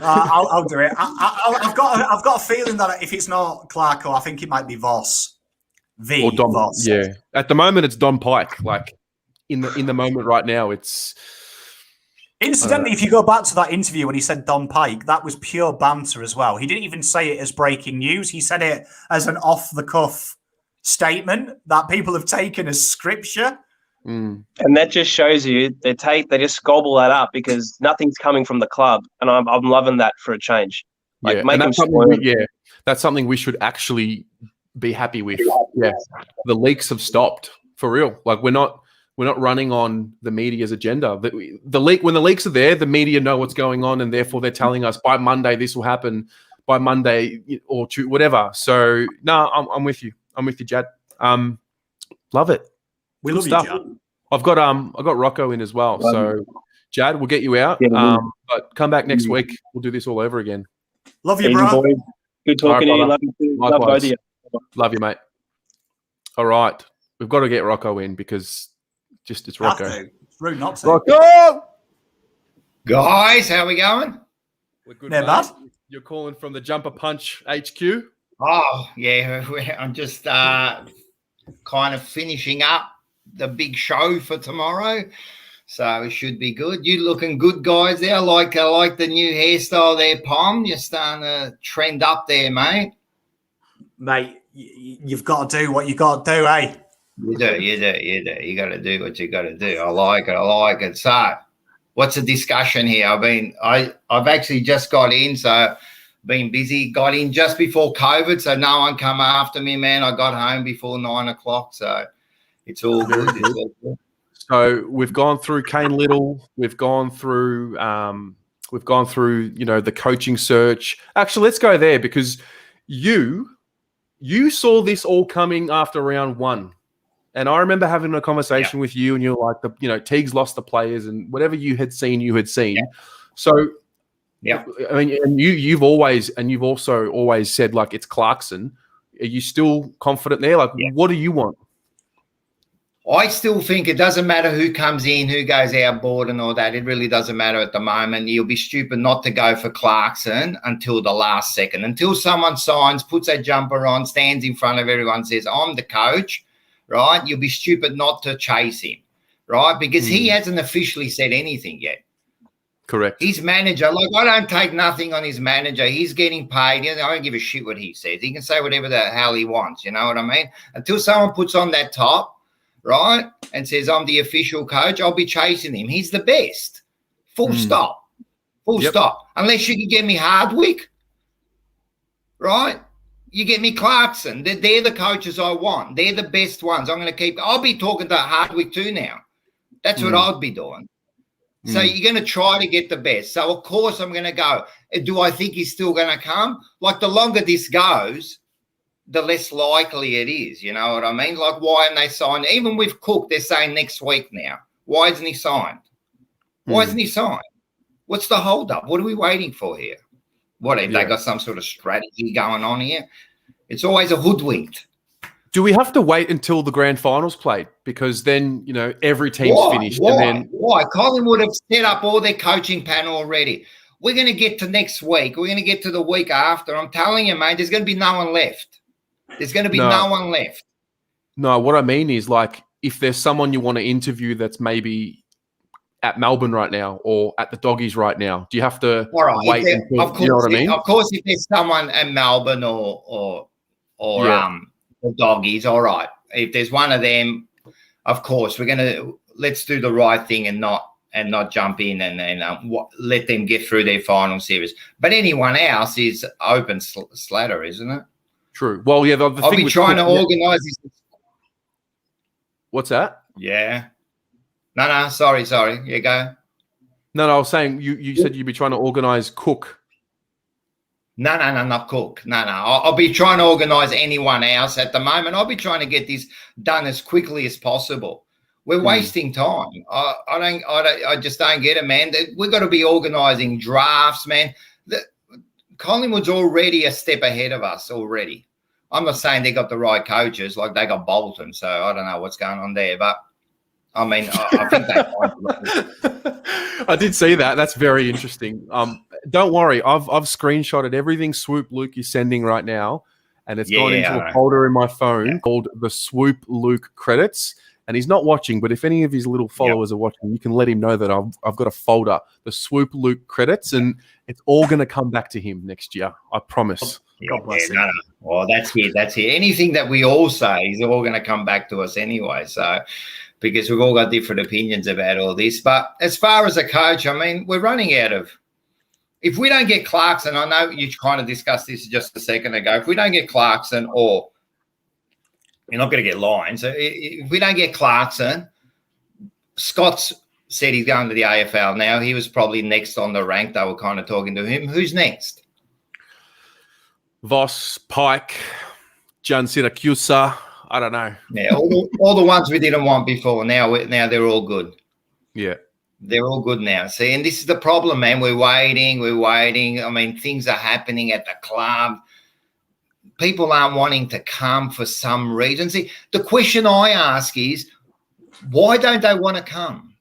I'll do it. I've got a feeling that if it's not Clarko, I think it might be Voss. Or Don, Voss. Yeah. At the moment, it's Don Pike. In the moment right now, it's. Incidentally, if you go back to that interview when he said Don Pike, that was pure banter as well. He didn't even say it as breaking news. He said it as an off-the-cuff statement that people have taken as scripture. And that just shows you they just gobble that up because nothing's coming from the club, and I'm loving that for a change. That's something we should actually be happy with. Yeah, the leaks have stopped for real. We're not running on the media's agenda. When the leaks are there, the media know what's going on, and therefore they're telling us by Monday this will happen, by Monday or whatever. So no, I'm with you. I'm with you, Jad. Love it. We love stuff. You, Jad. I've got Rocco in as well. So Jad, we'll get you out. But come back next week. We'll do this all over again. Love you, bro. Boys. Good talking to you. Love you too. Love both of you. Love you, mate. All right. We've got to get Rocco in because it's Rocco. It's rude not to. Rocco! Guys, how we going? We're good, mate. You're calling from the Jumper Punch HQ? Oh, yeah. I'm just kind of finishing up the big show for tomorrow. So it should be good. You looking good, guys, there. I like the new hairstyle there, Pom. You're starting to trend up there, mate. Mate, you've got to do what you got to do, eh? You do. You got to do what you got to do. I like it. So what's the discussion here? I've actually just got in, so been busy. Got in just before COVID, so no one come after me, man. I got home before 9 o'clock, so it's all good. It's all good. So we've gone through Cain Liddle. We've gone through the coaching search. Actually, let's go there because you saw this all coming after round 1. And I remember having a conversation with you, and you're like, Teague's lost the players, and whatever you had seen. Yeah. So, I mean, and you've also always said it's Clarkson. Are you still confident there? What do you want? I still think it doesn't matter who comes in, who goes out board and all that. It really doesn't matter at the moment. You'll be stupid not to go for Clarkson until the last second, until someone signs, puts that jumper on, stands in front of everyone, says, I'm the coach, right? You'll be stupid not to chase him, right? Because he hasn't officially said anything yet. Correct. His manager, like, I don't take nothing on his manager. He's getting paid. I don't give a shit what he says. He can say whatever the hell he wants. You know what I mean? Until someone puts on that top, right, and says, I'm the official coach, I'll be chasing him. He's the best. Full stop. Full stop. Unless you can get me Hardwick, right? You get me Clarkson. They're the coaches I want. They're the best ones. I'm going to keep – I'll be talking to Hardwick too now. That's what I'll be doing. So you're going to try to get the best. So, of course, I'm going to go. Do I think he's still going to come? Like, the longer this goes – the less likely it is, you know what I mean? Like, why haven't they signed? Even with Cook, they're saying next week now. Why isn't he signed? Why isn't he signed? What's the hold-up? What are we waiting for here? What, have they got some sort of strategy going on here? It's always a hoodwinked. Do we have to wait until the grand finals played? Because then, you know, every team's finished. Why? Collingwood have set up all their coaching panel already. We're going to get to next week. We're going to get to the week after. I'm telling you, mate, there's going to be no one left. There's going to be no one left. No, what I mean is, like, if there's someone you want to interview that's maybe at Melbourne right now or at the Doggies right now, do you have to wait until, of course, you know what I mean? Of course, if there's someone at Melbourne or the Doggies, all right. If there's one of them, of course, let's do the right thing and not jump in and let them get through their final series. But anyone else is open slatter, isn't it? True. Well, yeah, I'll be trying to organise this. What's that? Yeah. No, sorry. You go. No, I was saying you said you'd be trying to organise Cook. No, not Cook. No. I'll be trying to organise anyone else at the moment. I'll be trying to get this done as quickly as possible. We're wasting time. I just don't get it, man. We've got to be organising drafts, man. Collingwood's already a step ahead of us already. I'm not saying they got the right coaches, like they got Bolton, so I don't know what's going on there. But, I mean, I think they I did see that. That's very interesting. Don't worry. I've screenshotted everything Swoop Luke is sending right now, and it's gone into a folder in my phone called the Swoop Luke Credits. And he's not watching, but if any of his little followers are watching, you can let him know that I've got a folder, the Swoop Luke Credits, and it's all going to come back to him next year. I promise. God bless him. No. Well, that's it. Anything that we all say is all going to come back to us anyway. So, because we've all got different opinions about all this. But as far as a coach, I mean, we're running out of. If we don't get Clarkson, I know you kind of discussed this just a second ago. If we don't get Clarkson, or you're not going to get Lyons. So if we don't get Clarkson, Scott's said he's going to the AFL now. He was probably next on the rank. They were kind of talking to him. Who's next? Voss, Pike, John Siracusa. I don't know. Yeah, all the ones we didn't want before. Now they're all good. Yeah. They're all good now. See, and this is the problem, man. We're waiting. I mean, things are happening at the club. People aren't wanting to come for some reason. See, the question I ask is, why don't they want to come?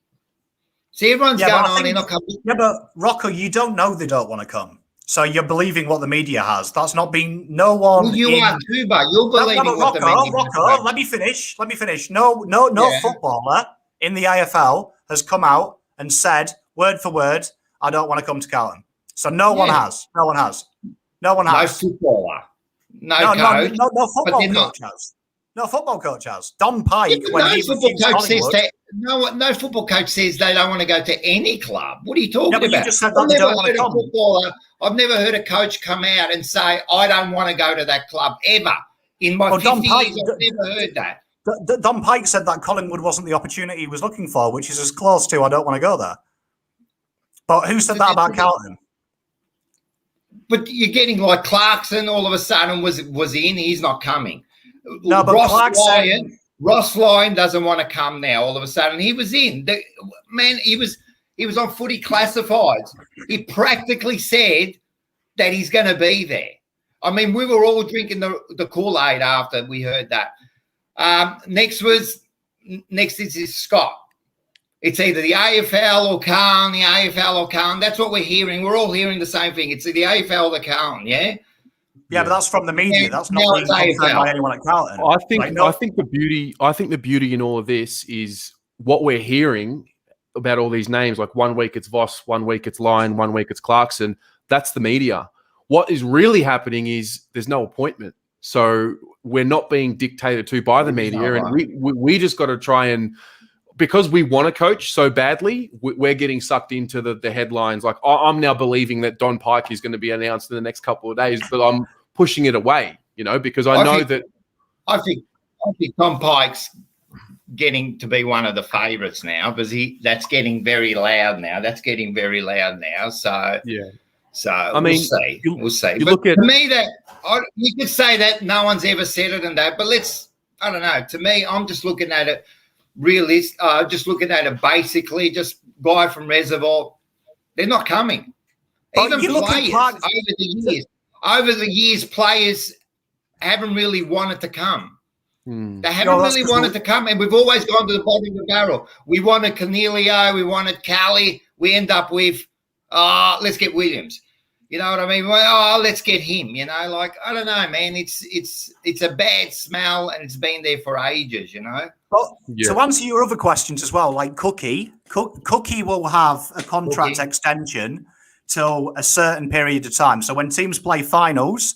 See, everyone's going on. They're not coming. Yeah, but Rocco, you don't know they don't want to come. So you're believing what the media has. That's not been no one. Well, you are too, but you're believing what the media Rocco, let me finish. No footballer in the AFL has come out and said word for word, I don't want to come to Carlton. So no one has. No footballer. No coach. No football coach has. No football coach has. Don Pike, when he no football coach says they don't want to go to any club. What are you talking about? You just said that they don't want to come. I've never heard a coach come out and say, I don't want to go to that club ever. In my 50 years, I've never heard that. Don Pike said that Collingwood wasn't the opportunity he was looking for, which is as close to I don't want to go there. But who said that about Carlton? But you're getting like Clarkson all of a sudden was in. He's not coming. No, but Ross Lyon doesn't want to come now. All of a sudden, he was in. He was on Footy Classifieds. He practically said that he's going to be there. I mean, we were all drinking the Kool-Aid after we heard that. Next was next is Scott. It's either the AFL or Cain, the AFL or Cain. That's what we're hearing. We're all hearing the same thing. It's the AFL or the Cain, yeah? Yeah, but that's from the media. That's not Now being it's confirmed AFL. by anyone at Carlton. I think Like, no- I think the beauty in all of this is what we're hearing about all these names. Like 1 week it's Voss, 1 week it's Lyon, 1 week it's Clarkson. That's the media. What is really happening is there's no appointment. So we're not being dictated to by the media, and we just got to try and, because we want to coach so badly, we're getting sucked into the headlines. Like, I'm now believing that Don Pike is going to be announced in the next couple of days, but I'm pushing it away, because I know that. I think Tom Pike's getting to be one of the favourites now, because that's getting very loud now. So yeah. So I mean, we'll see. You But look at, to me, you could say that no one's ever said it and that, but I don't know. To me, I'm just looking at it basically just guy from Reservoir. They're not coming. Even players over the years, players haven't really wanted to come. They haven't really wanted to come, and we've always gone to the bottom of the barrel. We wanted Cornelio, we wanted Cali. We end up with, let's get Williams. You know what I mean? Well, let's get him. Like, I don't know, man. It's a bad smell, and it's been there for ages. Well, to answer your other questions as well, like Cookie will have a contract extension till a certain period of time. So when teams play finals,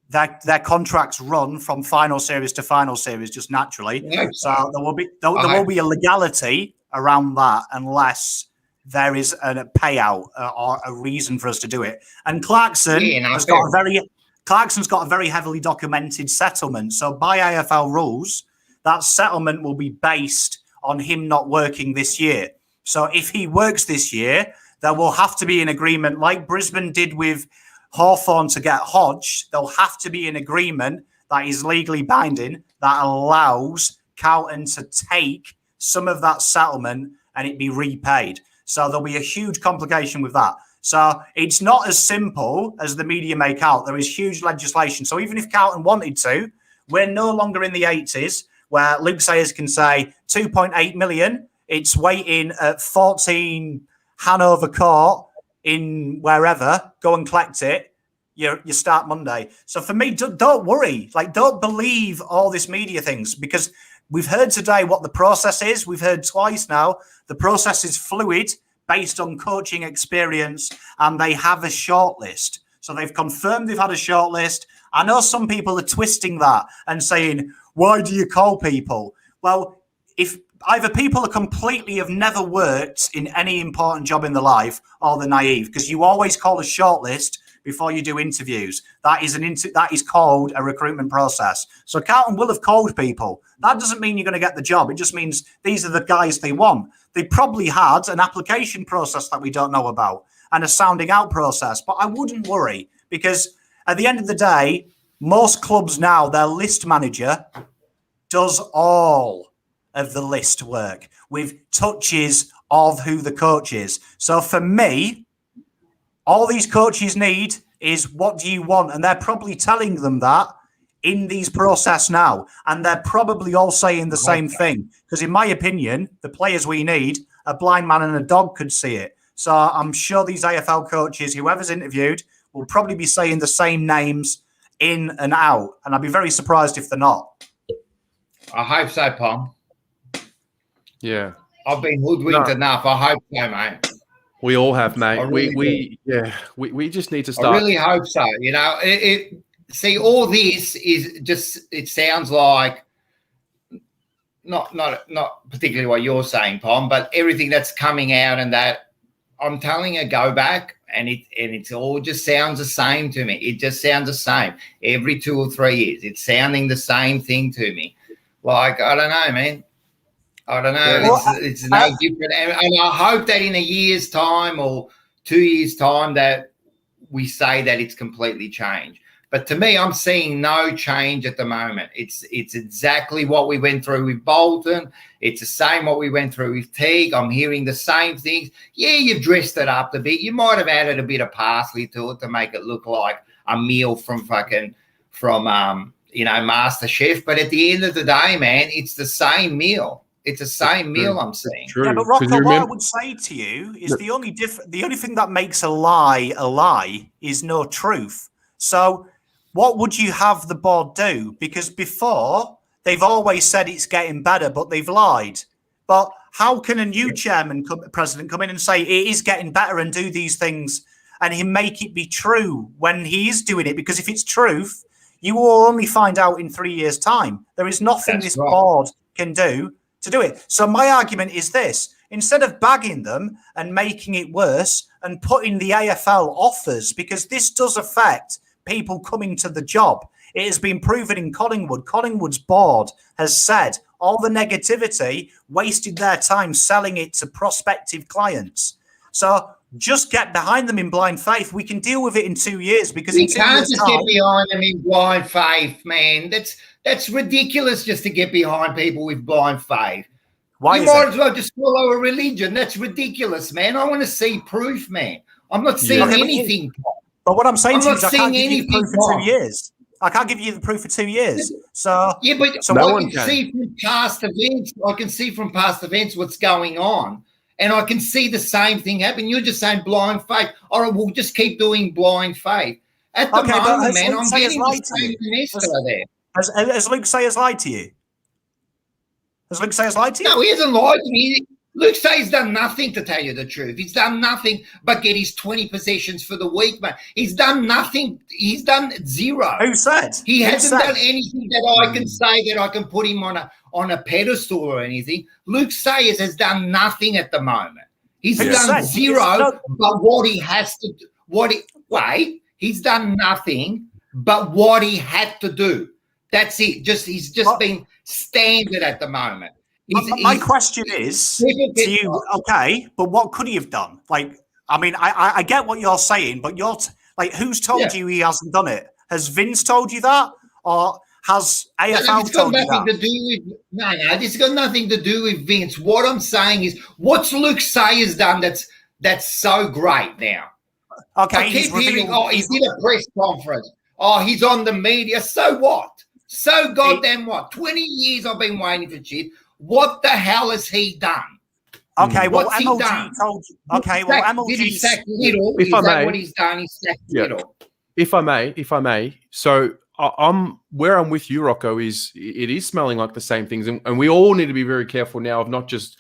their contracts run from final series to final series just naturally. Yeah, so there will be a legality around that unless there is a payout or a reason for us to do it. And Clarkson's got a very heavily documented settlement. So by AFL rules, that settlement will be based on him not working this year. So if he works this year, there will have to be an agreement like Brisbane did with Hawthorn to get Hodge. There'll have to be an agreement that is legally binding that allows Carlton to take some of that settlement and it be repaid. So there'll be a huge complication with that. So it's not as simple as the media make out. There is huge legislation. So even if Carlton wanted to, we're no longer in the 80s where Luke Sayers can say 2.8 million. It's waiting at 14 Hanover Court in wherever. Go and collect it. You start Monday. So for me, don't worry. Like, don't believe all this media things, because we've heard today what the process is. We've heard twice now. The process is fluid based on coaching experience, and they have a shortlist. So they've confirmed they've had a shortlist. I know some people are twisting that and saying, why do you call people? Well, if either people are completely have never worked in any important job in their life, or they're naive, because you always call a shortlist before you do interviews. That is called a recruitment process. So Carlton will have called people. That doesn't mean you're going to get the job. It just means these are the guys they want. They probably had an application process that we don't know about and a sounding out process. But I wouldn't worry, because at the end of the day, most clubs now, their list manager does all of the list work with touches of who the coach is. So for me, all these coaches need is, what do you want? And they're probably telling them that in these process now. And they're probably all saying the same thing. Because in my opinion, the players we need, a blind man and a dog could see it. So I'm sure these AFL coaches, whoever's interviewed, will probably be saying the same names in and out. And I'd be very surprised if they're not. I hope so, Pom. Yeah. I've been hoodwinked enough. I hope so, mate. We all have, mate. Really we just need to start. I really hope so. See, all this is just, it sounds like not particularly what you're saying, Pom, but everything that's coming out, and that I'm telling you, go back, and it's all just sounds the same to me. It just sounds the same every 2 or 3 years. It's sounding the same thing to me. Like, I don't know, man. I don't know. Yeah. It's no different. And I hope that in a year's time or 2 years' time that we say that it's completely changed. But to me, I'm seeing no change at the moment. It's exactly what we went through with Bolton. It's the same what we went through with Teague. I'm hearing the same things. Yeah, you've dressed it up a bit. You might have added a bit of parsley to it to make it look like a meal from MasterChef. But at the end of the day, man, it's the same meal. It's the same meal I'm seeing. Yeah, but Rocco, what I would say to you is the only thing that makes a lie is no truth. So what would you have the board do? Because before they've always said it's getting better, but they've lied. But how can a new president come in and say it is getting better and do these things and he make it be true when he is doing it? Because if it's truth, you will only find out in 3 years' time. There is nothing this board can do to do it. So my argument is this: instead of bagging them and making it worse and putting the AFL offers, because this does affect people coming to the job. It has been proven in Collingwood. Collingwood's board has said all the negativity wasted their time selling it to prospective clients. So just get behind them in blind faith. We can deal with it in 2 years, because we can't just get behind them in blind faith, man. That's ridiculous just to get behind people with blind faith. Why you might as well just follow a religion. That's ridiculous, man. I want to see proof, man. I'm not seeing anything. But what I'm saying to you is I can't give you the proof for 2 years. I can't give you the proof for 2 years. So yeah, but so I can see from past events. I can see from past events what's going on, and I can see the same thing happen. You're just saying blind faith. All right, we'll just keep doing blind faith. At the moment, man, I'm getting the same semester there. Has Luke Sayers lied to you? Has Luke Sayers lied to you? No, he hasn't lied to me. Luke Sayers done nothing, to tell you the truth. He's done nothing but get his 20 possessions for the week, man. He's done nothing. He's done zero. Who said? He hasn't done anything that I can say that I can put him on a pedestal or anything. Luke Sayers has done nothing at the moment. He's done zero, but what he has to do, he's done nothing but what he had to do. That's it. He's just been standard at the moment. My question is to you, okay, but what could he have done? Like, I mean, I get what you're saying, but who's told you he hasn't done it? Has Vince told you that, or has AFL told you that? No, this has got nothing to do with Vince. What I'm saying is, what's Luke Sayers done that's so great now? Okay, I keep hearing, he did a press conference. Oh, he's on the media. So what? So goddamn what? 20 years I've been waiting for shit. What the hell has he done? Okay, well, what's MLG he done? told you. Okay, well, MLG did he sack Liddle? Is that what he's done? He sacked Liddle. If I may. So where I'm with you, Rocco, is it is smelling like the same things, and we all need to be very careful now of not just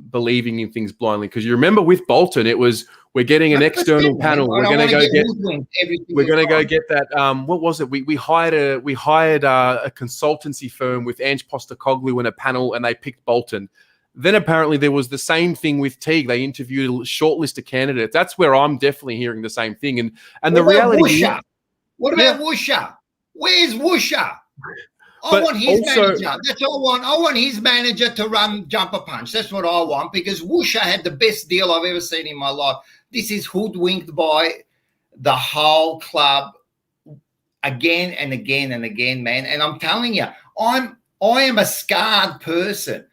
believing in things blindly. Because you remember with Bolton, it was we're getting an external panel. We're going to go get that. What was it? We hired a consultancy firm with Ange Postecoglou and a panel, and they picked Bolton. Then apparently there was the same thing with Teague. They interviewed a short list of candidates. That's where I'm definitely hearing the same thing. And the reality. What about Woosha? Where's Woosha? I want his manager. That's all I want. I want his manager to run jumper punch. That's what I want, because Woosha had the best deal I've ever seen in my life. This is hoodwinked by the whole club again and again and again, man. And I'm telling you, I am a scarred person.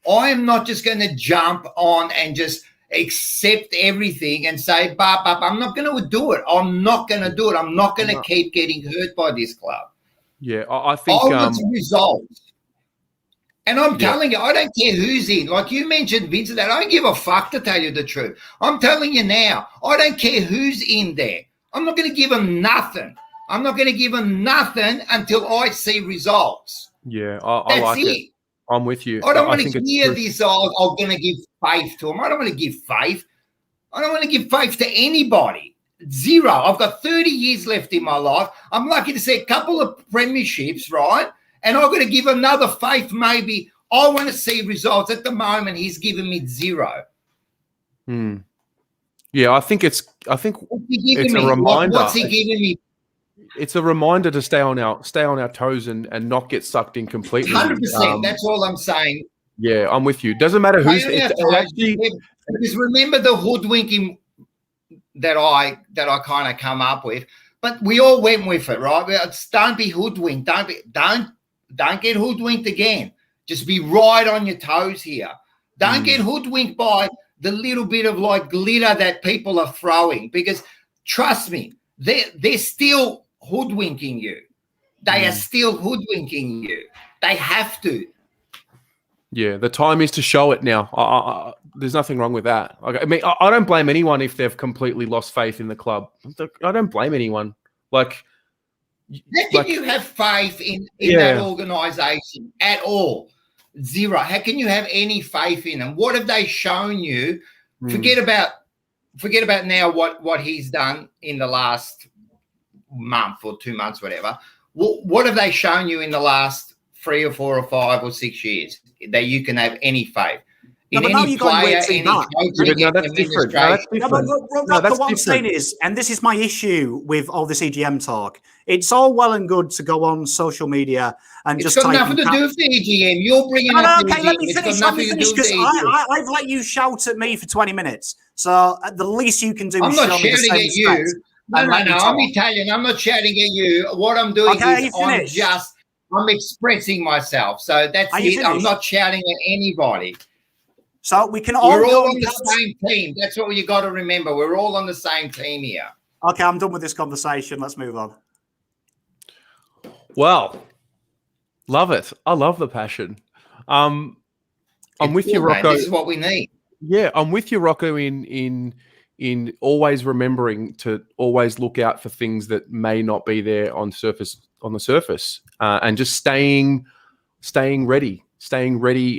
I am not just going to jump on and just accept everything and say, I'm not going to do it. I'm not going to do it. I'm not going to keep getting hurt by this club. Yeah, I think... I want results. And I'm telling you, I don't care who's in. Like you mentioned, Vince, that I don't give a fuck, to tell you the truth. I'm telling you now, I don't care who's in there. I'm not going to give them nothing. I'm not going to give them nothing until I see results. Yeah, I like it. I'm with you. I don't want to hear this, I'm going to give faith to them. I don't want to give faith. I don't want to give faith to anybody. Zero. I've got 30 years left in my life. I'm lucky to see a couple of premierships, right? And I've got to give another faith, maybe. I want to see results. At the moment, he's giving me zero. Yeah, I think it's a reminder. What's he giving me? It's a reminder to stay on our toes and not get sucked in completely. 100%. That's all I'm saying. Yeah, I'm with you. Doesn't matter who's because remember the hoodwinking that I kind of come up with, but we all went with it, right? Don't be hoodwinked. Don't get hoodwinked again. Just be right on your toes here. Don't get hoodwinked by the little bit of like glitter that people are throwing, because trust me, they're still hoodwinking you. They are still hoodwinking you. They have to. Yeah, the time is to show it now. There's nothing wrong with that. I mean, I don't blame anyone if they've completely lost faith in the club. I don't blame anyone. Like, how can you have faith in that organisation at all? Zero. How can you have any faith in them? What have they shown you? Forget about now what he's done in the last month or 2 months, whatever. What have they shown you in the last 3 or 4 or 5 or 6 years that you can have any faith in any player, any coach? No, that's different. What I'm saying is, and this is my issue with all this EGM talk, it's all well and good to go on social media and It's just got nothing to do with the EGM. You're bringing up the EGM. Let me It's finish. got nothing to do with the EGM. I've let you shout at me for 20 minutes. So the least you can do I'm is not show me the shouting same at you. respect. No, I'm Italian. I'm not shouting at you. What I'm doing is I'm expressing myself. So that's it. I'm not shouting at anybody. So we can all We're all go on the same team. That's what you got to remember. We're all on the same team here. Okay, I'm done with this conversation. Let's move on. Well, love it. I love the passion. I'm with you, Rocco. This is what we need. Yeah, I'm with you, Rocco, in always remembering to always look out for things that may not be there on the surface, and just staying ready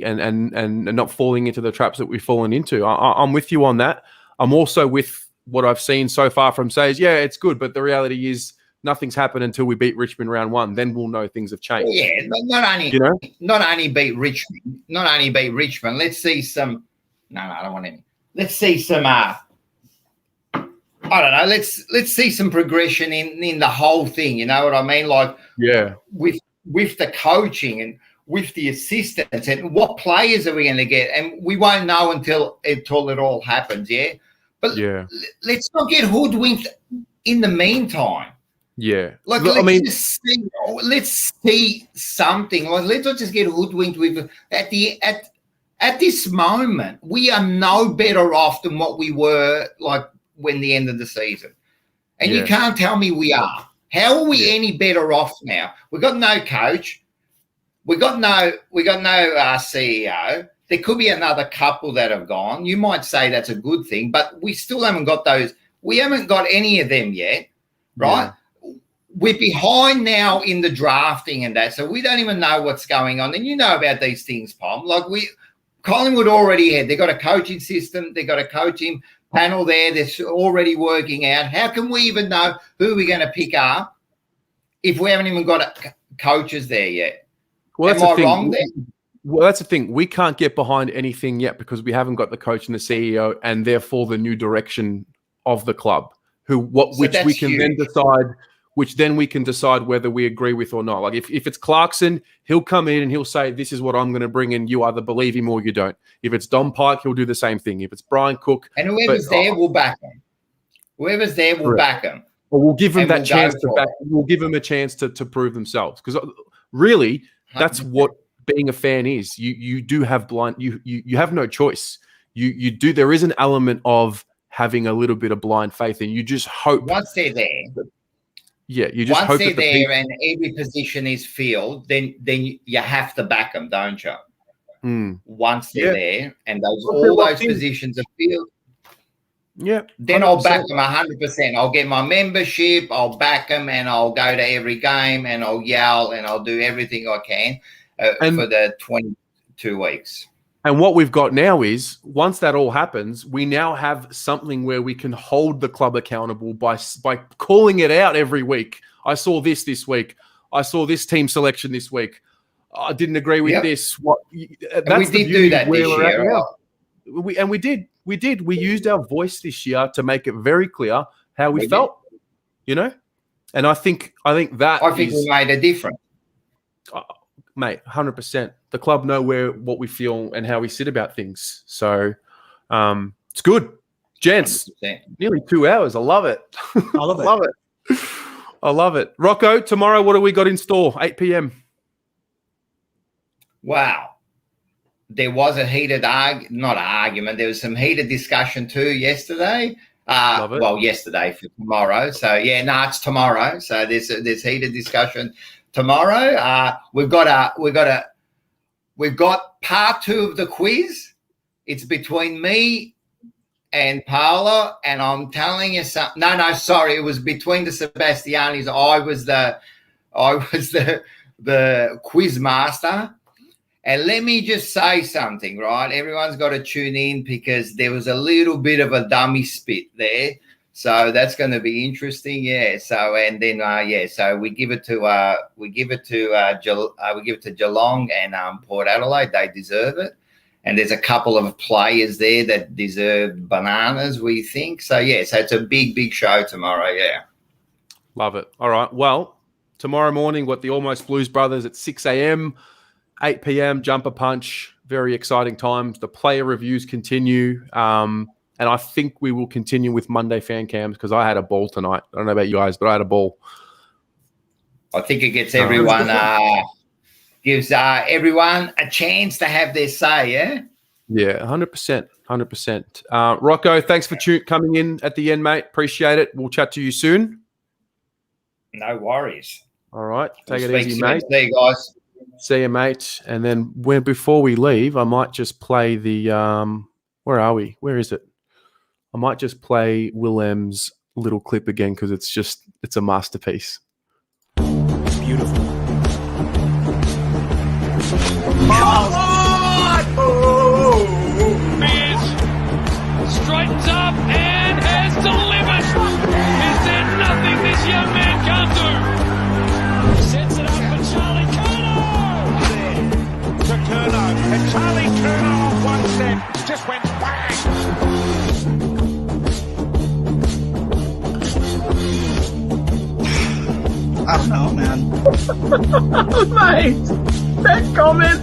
and not falling into the traps that we've fallen into. I'm with you on that. I'm also with what I've seen so far from Sayers. Yeah, it's good, but the reality is nothing's happened until we beat Richmond round 1. Then we'll know things have changed. Yeah, not only beat Richmond. Let's see some. No, I don't want any. Let's see some. I don't know. Let's see some progression in the whole thing. You know what I mean? Like, yeah, with the coaching and with the assistants and what players are we going to get, and we won't know until it all happens. Yeah, but let's not get hoodwinked in the meantime. Yeah, like let's see something. Like, let's not just get hoodwinked with at this moment. We are no better off than what we were like when the end of the season, and you can't tell me we are. How are we any better off now? We got no coach. We got no CEO. There could be another couple that have gone. You might say that's a good thing, but we still haven't got those. We haven't got any of them yet, right? Yeah. We're behind now in the drafting and that, so we don't even know what's going on. And you know about these things, Pom. Like Collingwood already had. They got a coaching system. They got a coaching panel there. They're already working out. How can we even know who we're going to pick up if we haven't even got coaches there yet? Well, Am I wrong there? Well, that's the thing. We can't get behind anything yet because we haven't got the coach and the CEO, and therefore the new direction of the club. Which then we can decide whether we agree with or not. Like if it's Clarkson, he'll come in and he'll say, "This is what I'm going to bring in." You either believe him or you don't. If it's Don Pike, he'll do the same thing. If it's Brian Cook, and whoever's there, we'll back him. Whoever's there, we'll back him. Or we'll give them that chance to back. We'll give them a chance to prove themselves, because really, that's 100%. What being a fan is. You do have blind. You have no choice. You do. There is an element of having a little bit of blind faith, and you just hope once they're there. Yeah, you just once hope they're there and every position is filled, then you have to back them, don't you? Once they're there and all those positions are filled, then 100%. I'll back them 100%. I'll get my membership, I'll back them, and I'll go to every game, and I'll yell, and I'll do everything I can for the 22 weeks. And what we've got now is, once that all happens, we now have something where we can hold the club accountable by calling it out every week. I saw this week. I saw this team selection this week. I didn't agree with this. That's we did do that this year. We did. We used our voice this year to make it very clear how we felt. You know, and I think we made a difference. Mate, 100%. The club know what we feel and how we sit about things. So it's good. Gents, 100%. Nearly 2 hours. I love it. I love it. I love it. Rocco, tomorrow, what do we got in store? 8 p.m. Wow. There was a heated not argument. There was some heated discussion too yesterday. Yesterday for tomorrow. So it's tomorrow. So there's heated discussion tomorrow. We've got we've got part 2 of the quiz. It's between me and Paolo, and I'm telling you something. No, sorry, it was between the Sebastianis. I was the quiz master. And let me just say something, right? Everyone's got to tune in because there was a little bit of a dummy spit there. So that's going to be interesting, yeah. So and then so we give it to Geelong and Port Adelaide. They deserve it, and there's a couple of players there that deserve bananas, we think. So so it's a big show tomorrow, yeah. Love it. All right. Well, tomorrow morning, the Almost Blues Brothers at 6 a.m., 8 p.m. Jumper Punch. Very exciting times. The player reviews continue. And I think we will continue with Monday fan cams because I had a ball tonight. I don't know about you guys, but I had a ball. I think it gets everyone, gives everyone a chance to have their say, yeah? Yeah, 100%. 100%. Rocco, thanks for coming in at the end, mate. Appreciate it. We'll chat to you soon. No worries. All right. Take it easy, soon. mate. See you guys. See you, mate. And then before we leave, I might just play the where are we? Where is it? I might just play Willem's little clip again because it's a masterpiece. Beautiful. Come on! Spears straightens up and has delivered. Is there nothing this young man can't do? Sets it up for Charlie Curnow. To Curnow. And Charlie Curnow on one step just went bang. I don't know, man. Mate, that comment.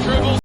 Dribbles